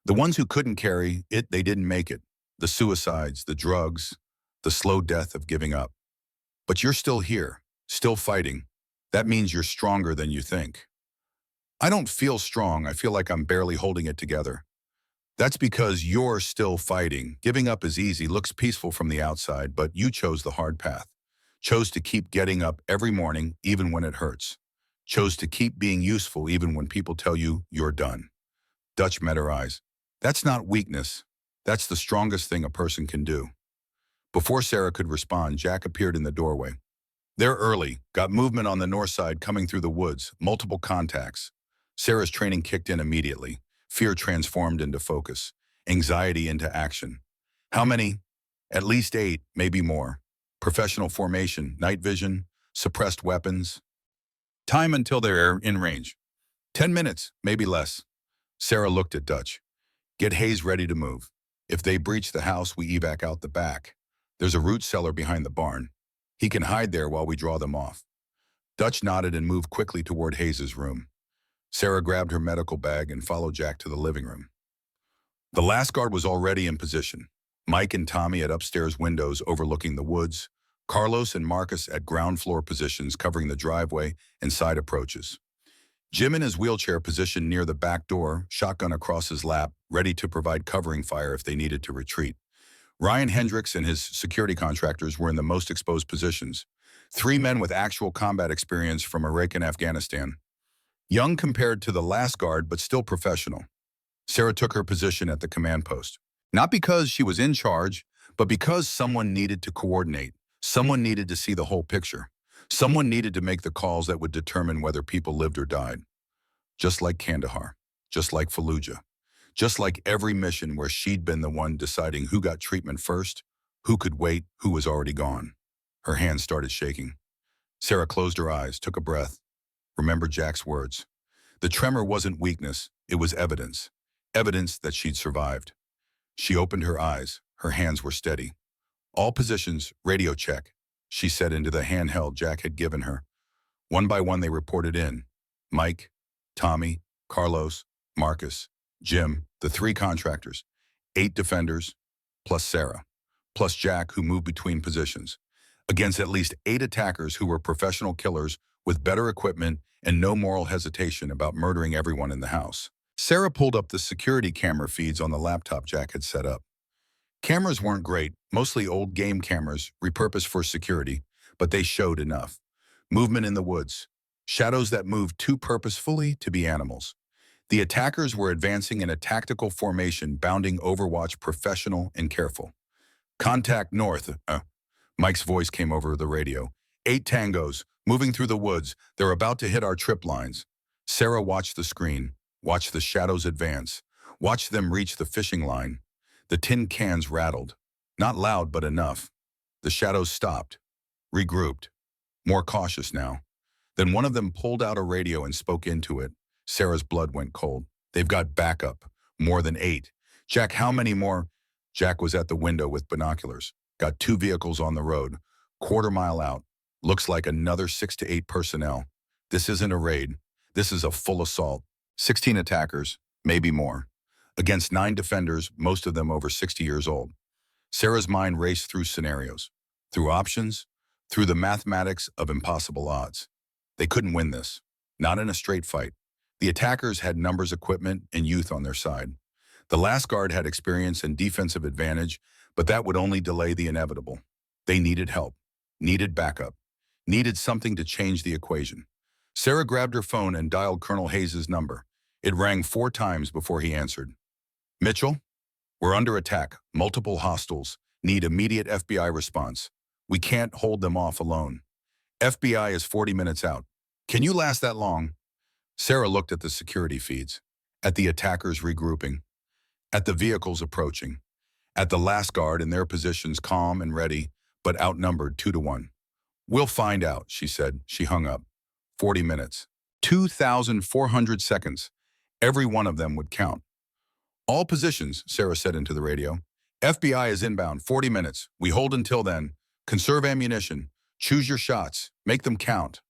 A: The ones who couldn't carry it, they didn't make it. The suicides, the drugs, the slow death of giving up. But you're still here, still fighting. That means you're stronger than you think. I don't feel strong. I feel like I'm barely holding it together. That's because you're still fighting. Giving up is easy, looks peaceful from the outside, but you chose the hard path. Chose to keep getting up every morning, even when it hurts. Chose to keep being useful even when people tell you you're done. Dutch met her eyes. That's not weakness. That's the strongest thing a person can do. Before Sarah could respond, Jack appeared in the doorway. They're early, got movement on the north side coming through the woods, multiple contacts. Sarah's training kicked in immediately. Fear transformed into focus, anxiety into action. How many? At least 8, maybe more. Professional formation, night vision, suppressed weapons. Time until they're in range. 10 minutes, maybe less. Sarah looked at Dutch. Get Hayes ready to move. If they breach the house, we evac out the back. There's a root cellar behind the barn. He can hide there while we draw them off. Dutch nodded and moved quickly toward Hayes's room. Sarah grabbed her medical bag and followed Jack to the living room. The last guard was already in position. Mike and Tommy at upstairs windows overlooking the woods. Carlos and Marcus at ground floor positions covering the driveway and side approaches. Jim in his wheelchair positioned near the back door, shotgun across his lap, ready to provide covering fire if they needed to retreat. Ryan Hendricks and his security contractors were in the most exposed positions. 3 men with actual combat experience from Iraq and Afghanistan. Young compared to the last guard, but still professional. Sarah took her position at the command post. Not because she was in charge, but because someone needed to coordinate. Someone needed to see the whole picture. Someone needed to make the calls that would determine whether people lived or died. Just like Kandahar. Just like Fallujah. Just like every mission where she'd been the one deciding who got treatment first, who could wait, who was already gone. Her hands started shaking. Sarah closed her eyes, took a breath. Remembered Jack's words. The tremor wasn't weakness, it was evidence. Evidence that she'd survived. She opened her eyes. Her hands were steady. All positions, radio check, she said into the handheld Jack had given her. One by one they reported in. Mike, Tommy, Carlos, Marcus, Jim, the 3 contractors, 8 defenders, plus Sarah, plus Jack who moved between positions, against at least 8 attackers who were professional killers with better equipment and no moral hesitation about murdering everyone in the house. Sarah pulled up the security camera feeds on the laptop Jack had set up. Cameras weren't great, mostly old game cameras, repurposed for security, but they showed enough. Movement in the woods, shadows that moved too purposefully to be animals. The attackers were advancing in a tactical formation, bounding Overwatch professional and careful. Contact north. Mike's voice came over the radio. 8 tangos, moving through the woods. They're about to hit our trip lines. Sarah watched the screen, watched the shadows advance, watched them reach the fishing line. The tin cans rattled. Not loud, but enough. The shadows stopped, regrouped, more cautious now. Then one of them pulled out a radio and spoke into it. Sarah's blood went cold. They've got backup. More than 8. Jack, how many more? Jack was at the window with binoculars. Got 2 vehicles on the road. Quarter-mile out. Looks like another 6 to 8 personnel. This isn't a raid. This is a full assault. 16 attackers, maybe more. Against 9 defenders, most of them over 60 years old. Sarah's mind raced through scenarios, through options, through the mathematics of impossible odds. They couldn't win this. Not in a straight fight. The attackers had numbers, equipment, and youth on their side. The last guard had experience and defensive advantage, but that would only delay the inevitable. They needed help, needed backup, needed something to change the equation. Sarah grabbed her phone and dialed Colonel Hayes' number. It rang 4 times before he answered. Mitchell, we're under attack. Multiple hostiles. Need immediate FBI response. We can't hold them off alone. FBI is 40 minutes out. Can you last that long? Sarah looked at the security feeds, at the attackers regrouping, at the vehicles approaching, at the last guard in their positions, calm and ready, but outnumbered 2 to 1. We'll find out, she said. She hung up. 40 minutes. 2,400 seconds. Every one of them would count. All positions, Sarah said into the radio. FBI is inbound, 40 minutes. We hold until then. Conserve ammunition. Choose your shots. Make them count.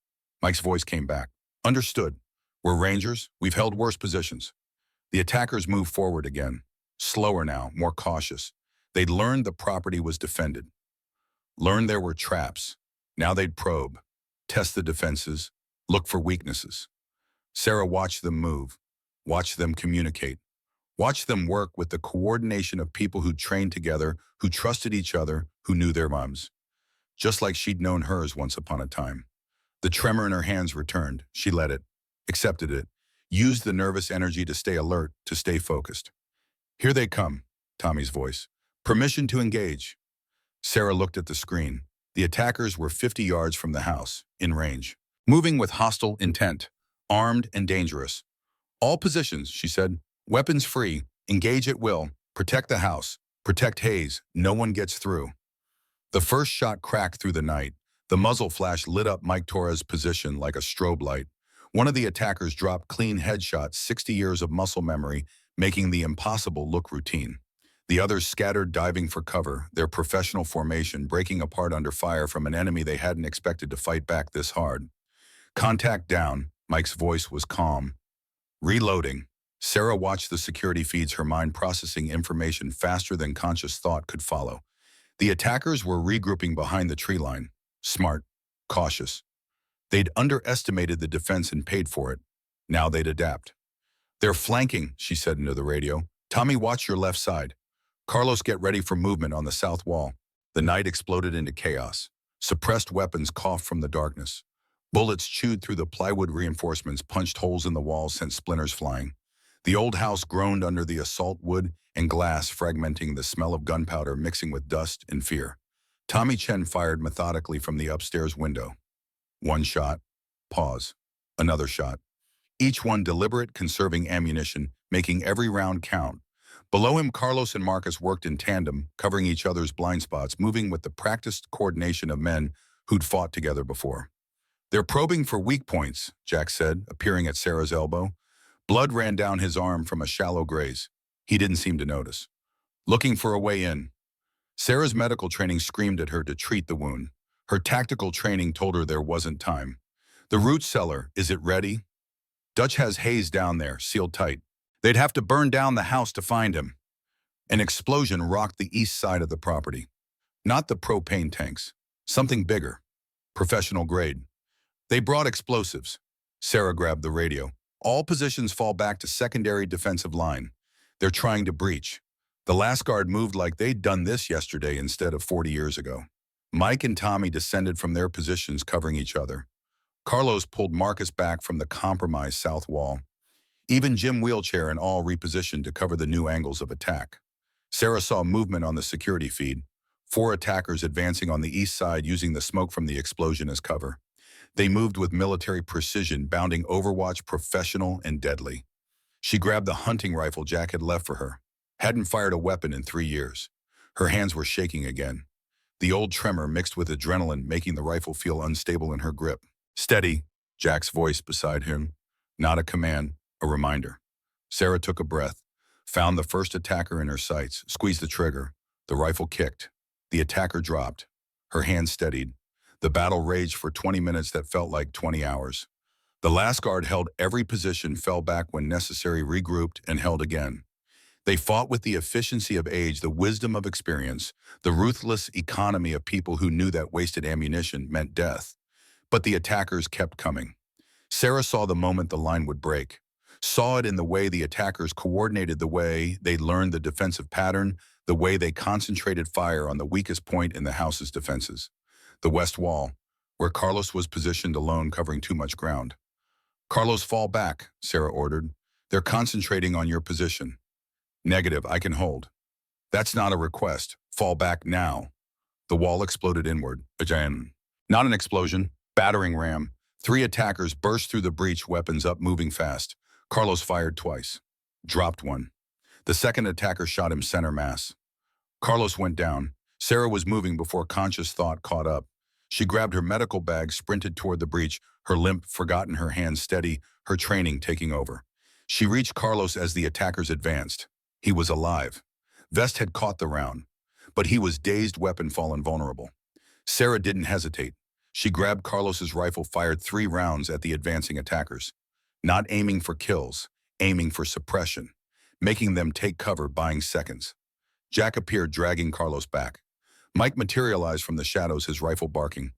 A: Mike's voice came back. Understood. We're Rangers. We've held worse positions. The attackers moved forward again. Slower now, more cautious. They'd learned the property was defended. Learned there were traps. Now they'd probe, test the defenses, look for weaknesses. Sarah watched them move, watched them communicate, watched them work with the coordination of people who trained together, who trusted each other, who knew their moms. Just like she'd known hers once upon a time. The tremor in her hands returned. She let it, accepted it, used the nervous energy to stay alert, to stay focused. Here they come, Tommy's voice. Permission to engage. Sarah looked at the screen. The attackers were 50 yards from the house, in range, moving with hostile intent, armed and dangerous. All positions, she said. Weapons free. Engage at will. Protect the house. Protect Hayes. No one gets through. The first shot cracked through the night. The muzzle flash lit up Mike Torres' position like a strobe light. One of the attackers dropped clean headshots, 60 years of muscle memory, making the impossible look routine. The others scattered, diving for cover, their professional formation breaking apart under fire from an enemy they hadn't expected to fight back this hard. Contact down. Mike's voice was calm. Reloading. Sarah watched the security feeds, her mind processing information faster than conscious thought could follow. The attackers were regrouping behind the tree line. Smart. Cautious. They'd underestimated the defense and paid for it. Now they'd adapt. They're flanking, she said into the radio. Tommy, watch your left side. Carlos, get ready for movement on the south wall. The night exploded into chaos. Suppressed weapons coughed from the darkness. Bullets chewed through the plywood reinforcements, punched holes in the walls, sent splinters flying. The old house groaned under the assault wood and glass, fragmenting, the smell of gunpowder mixing with dust and fear. Tommy Chen fired methodically from the upstairs window. One shot. Pause. Another shot. Each one deliberate, conserving ammunition, making every round count. Below him, Carlos and Marcus worked in tandem, covering each other's blind spots, moving with the practiced coordination of men who'd fought together before. They're probing for weak points, Jack said, appearing at Sarah's elbow. Blood ran down his arm from a shallow graze. He didn't seem to notice. Looking for a way in. Sarah's medical training screamed at her to treat the wound. Her tactical training told her there wasn't time. The root cellar, is it ready? Dutch has Hayes down there, sealed tight. They'd have to burn down the house to find him. An explosion rocked the east side of the property. Not the propane tanks. Something bigger. Professional grade. They brought explosives. Sarah grabbed the radio. All positions fall back to secondary defensive line. They're trying to breach. The last guard moved like they'd done this yesterday instead of 40 years ago. Mike and Tommy descended from their positions, covering each other. Carlos pulled Marcus back from the compromised south wall. Even Jim Wheelchair and all repositioned to cover the new angles of attack. Sarah saw movement on the security feed, 4 attackers advancing on the east side using the smoke from the explosion as cover. They moved with military precision, bounding Overwatch professional and deadly. She grabbed the hunting rifle Jack had left for her. Hadn't fired a weapon in 3 years. Her hands were shaking again. The old tremor mixed with adrenaline, making the rifle feel unstable in her grip. "Steady," Jack's voice beside him. Not a command, a reminder. Sarah took a breath, found the first attacker in her sights, squeezed the trigger. The rifle kicked. The attacker dropped. Her hand steadied. The battle raged for 20 minutes that felt like 20 hours. The last guard held every position, fell back when necessary, regrouped, and held again. They fought with the efficiency of age, the wisdom of experience, the ruthless economy of people who knew that wasted ammunition meant death. But the attackers kept coming. Sarah saw the moment the line would break, saw it in the way the attackers coordinated, the way they learned the defensive pattern, the way they concentrated fire on the weakest point in the house's defenses. The west wall, where Carlos was positioned alone, covering too much ground. "Carlos, fall back," Sarah ordered. "They're concentrating on your position." "Negative, I can hold." "That's not a request. Fall back now." The wall exploded inward. Again. Not an explosion. Battering ram. 3 attackers burst through the breach, weapons up, moving fast. Carlos fired twice. Dropped one. The second attacker shot him center mass. Carlos went down. Sarah was moving before conscious thought caught up. She grabbed her medical bag, sprinted toward the breach, her limp forgotten, her hands steady, her training taking over. She reached Carlos as the attackers advanced. He was alive. Vest had caught the round, but he was dazed, weapon fallen vulnerable. Sarah didn't hesitate. She grabbed Carlos's rifle, fired 3 rounds at the advancing attackers. Not aiming for kills, aiming for suppression, making them take cover, buying seconds. Jack appeared, dragging Carlos back. Mike materialized from the shadows, his rifle barking.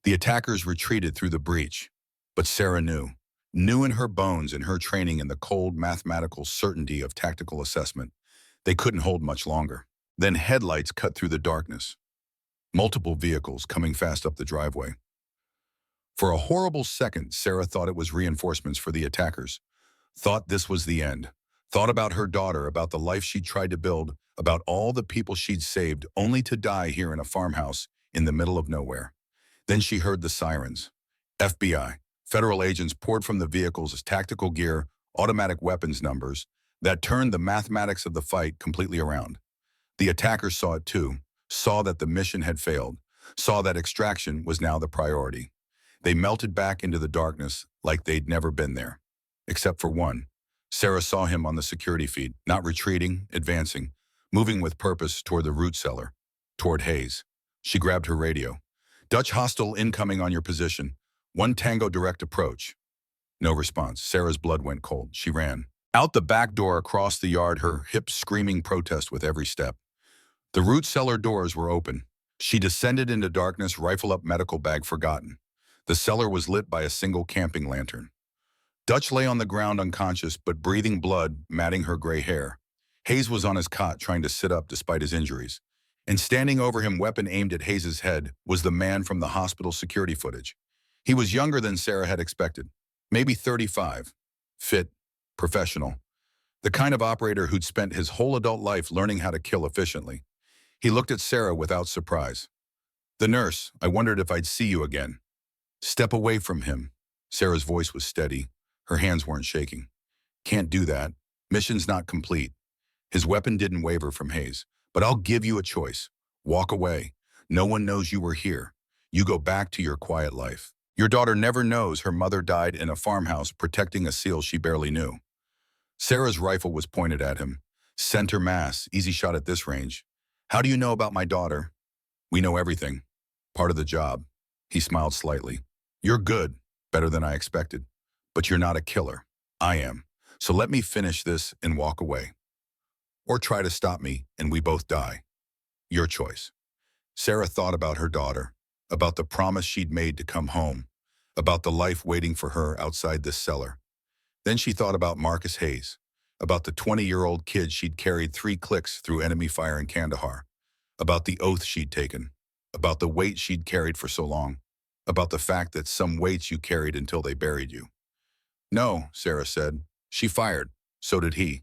A: The attackers retreated through the breach. But Sarah knew in her bones, in her training, in the cold mathematical certainty of tactical assessment, they couldn't hold much longer. Then headlights cut through the darkness. Multiple vehicles coming fast up the driveway. For a horrible second, Sarah thought it was reinforcements for the attackers. Thought this was the end. Thought about her daughter, about the life she'd tried to build, about all the people she'd saved, only to die here in a farmhouse in the middle of nowhere. Then she heard the sirens. FBI, federal agents poured from the vehicles as tactical gear, automatic weapons numbers, that turned the mathematics of the fight completely around. The attackers saw it too, saw that the mission had failed, saw that extraction was now the priority. They melted back into the darkness like they'd never been there. Except for one. Sarah saw him on the security feed, not retreating, advancing, moving with purpose toward the root cellar, toward Hayes. She grabbed her radio. "Dutch hostile incoming on your position. 1 Tango direct approach." No response. Sarah's blood went cold. She ran. Out the back door, across the yard, her hips screaming protest with every step. The root cellar doors were open. She descended into darkness, rifle up, medical bag forgotten. The cellar was lit by a single camping lantern. Dutch lay on the ground unconscious, but breathing, blood matting her gray hair. Hayes was on his cot, trying to sit up despite his injuries. And standing over him, weapon aimed at Hayes' head, was the man from the hospital security footage. He was younger than Sarah had expected. Maybe 35. Fit. Professional. The kind of operator who'd spent his whole adult life learning how to kill efficiently. He looked at Sarah without surprise. "The nurse, I wondered if I'd see you again." "Step away from him." Sarah's voice was steady. Her hands weren't shaking. "Can't do that. Mission's not complete." His weapon didn't waver from Hayes. "But I'll give you a choice. Walk away. No one knows you were here. You go back to your quiet life. Your daughter never knows her mother died in a farmhouse protecting a seal she barely knew." Sarah's rifle was pointed at him. Center mass, easy shot at this range. "How do you know about my daughter?" "We know everything. Part of the job." He smiled slightly. "You're good, better than I expected. But you're not a killer. I am. So let me finish this and walk away. Or try to stop me and we both die. Your choice." Sarah thought about her daughter, about the promise she'd made to come home, about the life waiting for her outside this cellar. Then she thought about Marcus Hayes, about the 20-year-old kid she'd carried 3 clicks through enemy fire in Kandahar, about the oath she'd taken, about the weight she'd carried for so long. About the fact that some weights you carried until they buried you. No, Sarah said. She fired. So did he.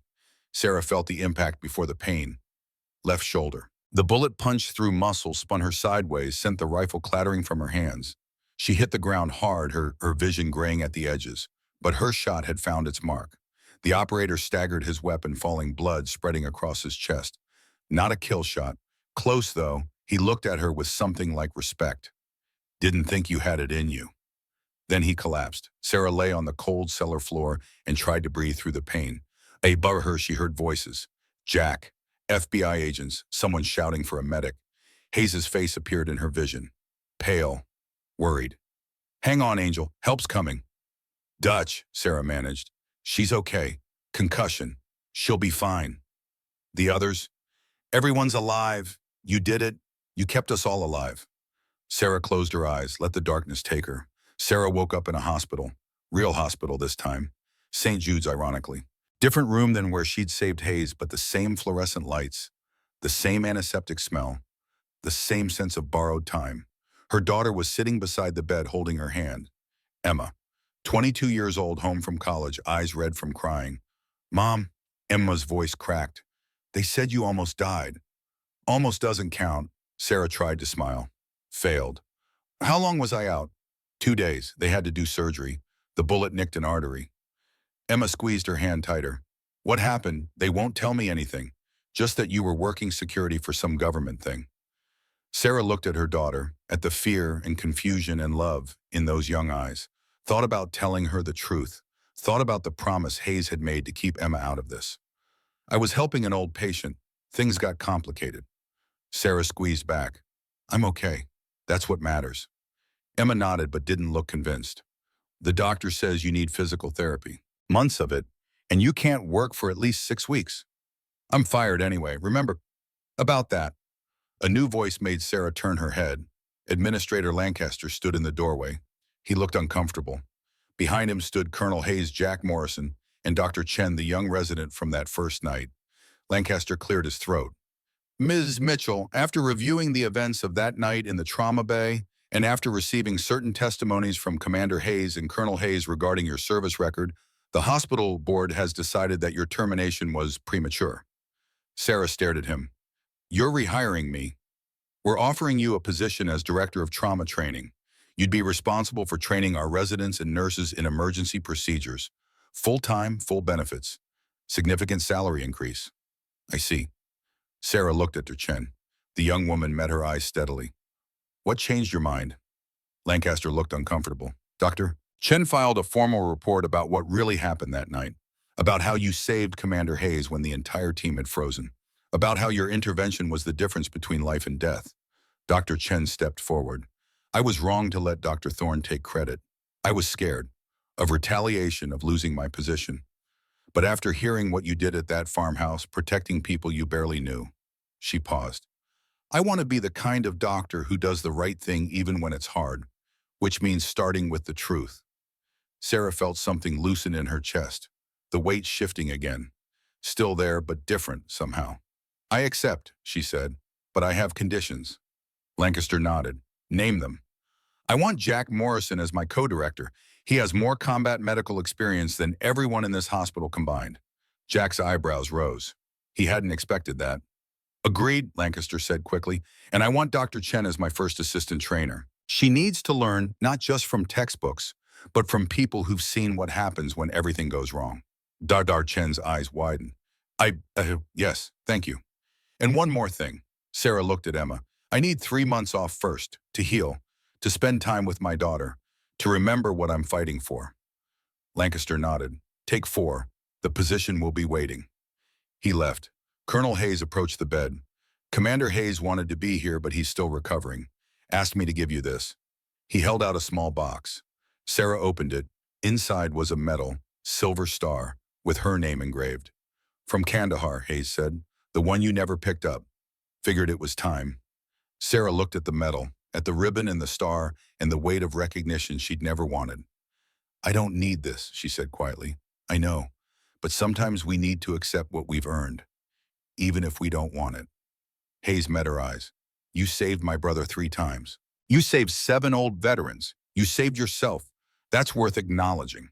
A: Sarah felt the impact before the pain. Left shoulder. The bullet punched through muscle, spun her sideways, sent the rifle clattering from her hands. She hit the ground hard, her vision graying at the edges. But her shot had found its mark. The operator staggered his weapon, falling blood spreading across his chest. Not a kill shot. Close, though. He looked at her with something like respect. Didn't think you had it in you. Then he collapsed. Sarah lay on the cold cellar floor and tried to breathe through the pain. Above her, she heard voices. Jack. FBI agents, someone shouting for a medic. Hayes's face appeared in her vision. Pale. Worried. Hang on, Angel. Help's coming. Dutch, Sarah managed. She's okay. Concussion. She'll be fine. The others? Everyone's alive. You did it. You kept us all alive. Sarah closed her eyes, let the darkness take her. Sarah woke up in a hospital. Real hospital this time. St. Jude's, ironically. Different room than where she'd saved Hayes, but the same fluorescent lights, the same antiseptic smell, the same sense of borrowed time. Her daughter was sitting beside the bed holding her hand. Emma, 22 years old, home from college, eyes red from crying. Mom, Emma's voice cracked. They said you almost died. Almost doesn't count. Sarah tried to smile. Failed. How long was I out? 2 days. They had to do surgery. The bullet nicked an artery. Emma squeezed her hand tighter. What happened? They won't tell me anything. Just that you were working security for some government thing. Sarah looked at her daughter, at the fear and confusion and love in those young eyes, thought about telling her the truth, thought about the promise Hayes had made to keep Emma out of this. I was helping an old patient. Things got complicated. Sarah squeezed back. I'm okay. That's what matters. Emma nodded but didn't look convinced. The doctor says you need physical therapy. Months of it, and you can't work for at least 6 weeks. I'm fired anyway, remember? About that. A new voice made Sarah turn her head. Administrator Lancaster stood in the doorway. He looked uncomfortable. Behind him stood Colonel Hayes Jack Morrison and Dr. Chen, the young resident from that first night. Lancaster cleared his throat. Ms. Mitchell, after reviewing the events of that night in the trauma bay, and after receiving certain testimonies from Commander Hayes and Colonel Hayes regarding your service record, the hospital board has decided that your termination was premature. Sarah stared at him. You're rehiring me. We're offering you a position as Director of Trauma Training. You'd be responsible for training our residents and nurses in emergency procedures. Full-time, full benefits. Significant salary increase. I see. Sarah looked at her chin. The young woman met her eyes steadily. What changed your mind? Lancaster looked uncomfortable. Doctor? Chen filed a formal report about what really happened that night, about how you saved Commander Hayes when the entire team had frozen, about how your intervention was the difference between life and death. Dr. Chen stepped forward. I was wrong to let Dr. Thorne take credit. I was scared, of retaliation, of losing my position. But after hearing what you did at that farmhouse, protecting people you barely knew, she paused. I want to be the kind of doctor who does the right thing even when it's hard, which means starting with the truth. Sarah felt something loosen in her chest, the weight shifting again. Still there, but different somehow. I accept, she said, but I have conditions. Lancaster nodded. Name them. I want Jack Morrison as my co-director. He has more combat medical experience than everyone in this hospital combined. Jack's eyebrows rose. He hadn't expected that. Agreed, Lancaster said quickly, and I want Dr. Chen as my first assistant trainer. She needs to learn not just from textbooks, but from people who've seen what happens when everything goes wrong. Dr. Chen's eyes widened. Yes, thank you. And one more thing. Sarah looked at Emma. I need 3 months off first, to heal, to spend time with my daughter, to remember what I'm fighting for. Lancaster nodded. Take 4. The position will be waiting. He left. Colonel Hayes approached the bed. Commander Hayes wanted to be here, but he's still recovering. Asked me to give you this. He held out a small box. Sarah opened it. Inside was a metal, silver star, with her name engraved. From Kandahar, Hayes said. The one you never picked up. Figured it was time. Sarah looked at the metal, at the ribbon and the star, and the weight of recognition she'd never wanted. I don't need this, she said quietly. I know, but sometimes we need to accept what we've earned, even if we don't want it. Hayes met her eyes. You saved my brother 3 times. You saved 7 old veterans. You saved yourself. That's worth acknowledging.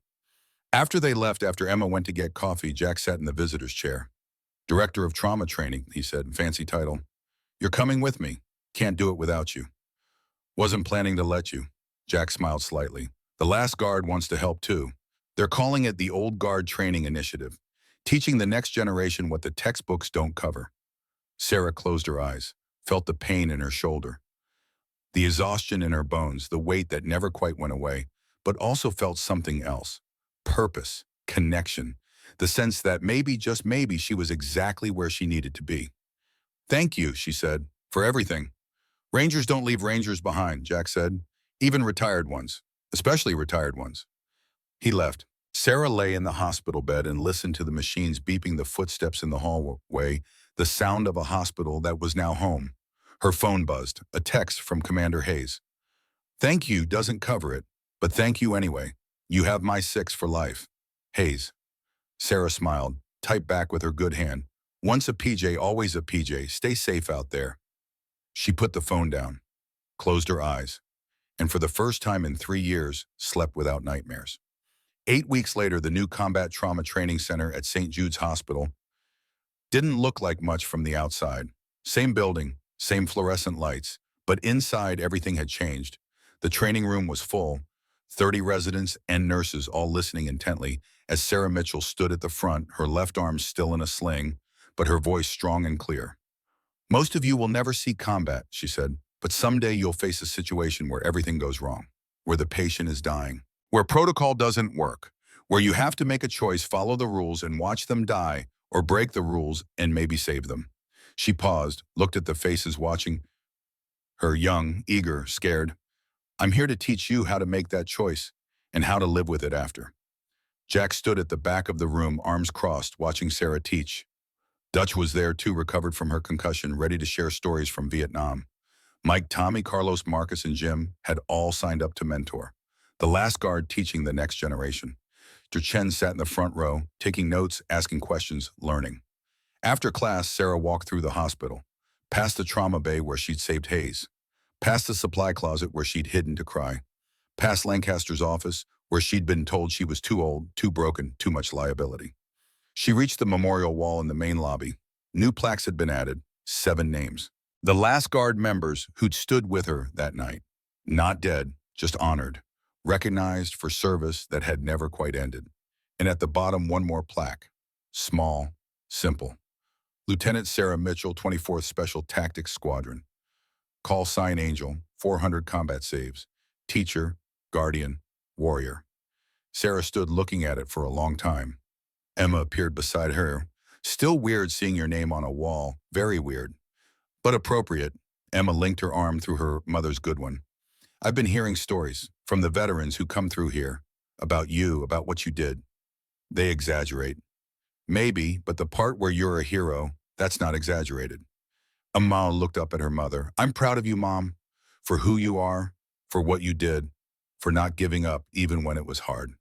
A: After they left, after Emma went to get coffee, Jack sat in the visitor's chair. Director of Trauma Training, he said, fancy title. You're coming with me. Can't do it without you. Wasn't planning to let you. Jack smiled slightly. The last guard wants to help too. They're calling it the Old Guard Training Initiative, teaching the next generation what the textbooks don't cover. Sarah closed her eyes, felt the pain in her shoulder, the exhaustion in her bones, the weight that never quite went away, but also felt something else. Purpose, connection, the sense that maybe, just maybe, she was exactly where she needed to be. Thank you, she said, for everything. Rangers don't leave Rangers behind, Jack said, even retired ones, especially retired ones. He left. Sarah lay in the hospital bed and listened to the machines beeping, the footsteps in the hallway, the sound of a hospital that was now home. Her phone buzzed, a text from Commander Hayes. Thank you doesn't cover it, but thank you anyway. You have my 6 for life. Hayes. Sarah smiled, typed back with her good hand. Once a PJ, always a PJ. Stay safe out there. She put the phone down, closed her eyes, and for the first time in 3 years, slept without nightmares. 8 weeks later, the new Combat Trauma Training Center at St. Jude's Hospital didn't look like much from the outside. Same building, same fluorescent lights, but inside everything had changed. The training room was full, 30 residents and nurses all listening intently as Sarah Mitchell stood at the front, her left arm still in a sling, but her voice strong and clear. Most of you will never see combat, she said, but someday you'll face a situation where everything goes wrong, where the patient is dying, where protocol doesn't work, where you have to make a choice, follow the rules and watch them die, or break the rules and maybe save them. She paused, looked at the faces watching her, young, eager, scared. I'm here to teach you how to make that choice and how to live with it after. Jack stood at the back of the room, arms crossed, watching Sarah teach. Dutch was there too, recovered from her concussion, ready to share stories from Vietnam. Mike, Tommy, Carlos, Marcus, and Jim had all signed up to mentor. The last guard teaching the next generation. Chen sat in the front row, taking notes, asking questions, learning. After class, Sarah walked through the hospital, past the trauma bay where she'd saved Hayes, past the supply closet where she'd hidden to cry, past Lancaster's office where she'd been told she was too old, too broken, too much liability. She reached the memorial wall in the main lobby. New plaques had been added, 7 names. The last guard members who'd stood with her that night. Not dead, just honored. Recognized for service that had never quite ended. And at the bottom, one more plaque. Small, simple. Lieutenant Sarah Mitchell, 24th Special Tactics Squadron. Call sign Angel, 400 combat saves. Teacher, guardian, warrior. Sarah stood looking at it for a long time. Emma appeared beside her. Still weird seeing your name on a wall, very weird. But appropriate. Emma linked her arm through her mother's good one. I've been hearing stories from the veterans who come through here about you, about what you did. They exaggerate. Maybe, but the part where you're a hero, that's not exaggerated. Amal looked up at her mother. I'm proud of you, Mom, for who you are, for what you did, for not giving up even when it was hard.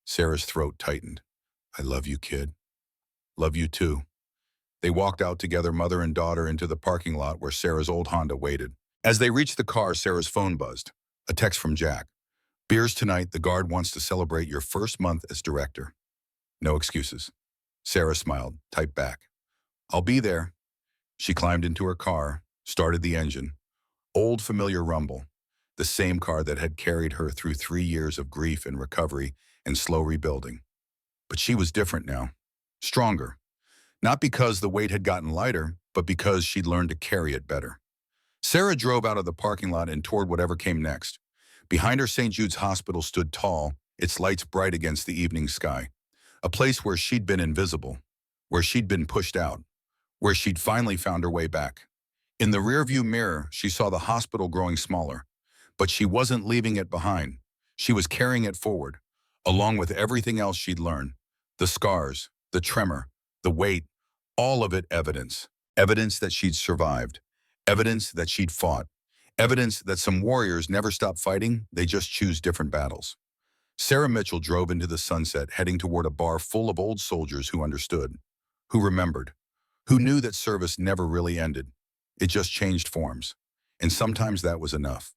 A: Sarah's throat tightened. I love you, kid. Love you too. They walked out together, mother and daughter, into the parking lot where Sarah's old Honda waited. As they reached the car, Sarah's phone buzzed. A text from Jack. Beers tonight. The guard wants to celebrate your first month as director. No excuses. Sarah smiled, typed back. I'll be there. She climbed into her car, started the engine. Old familiar rumble. The same car that had carried her through 3 years of grief and recovery and slow rebuilding. But she was different now. Stronger. Not because the weight had gotten lighter, but because she'd learned to carry it better. Sarah drove out of the parking lot and toward whatever came next. Behind her, St. Jude's Hospital stood tall, its lights bright against the evening sky. A place where she'd been invisible, where she'd been pushed out, where she'd finally found her way back. In the rearview mirror, she saw the hospital growing smaller, but she wasn't leaving it behind. She was carrying it forward, along with everything else she'd learned. The scars, the tremor, the weight, all of it evidence. Evidence that she'd survived. Evidence that she'd fought. Evidence that some warriors never stop fighting, they just choose different battles. Sarah Mitchell drove into the sunset, heading toward a bar full of old soldiers who understood, who remembered, who knew that service never really ended. It just changed forms. And sometimes that was enough.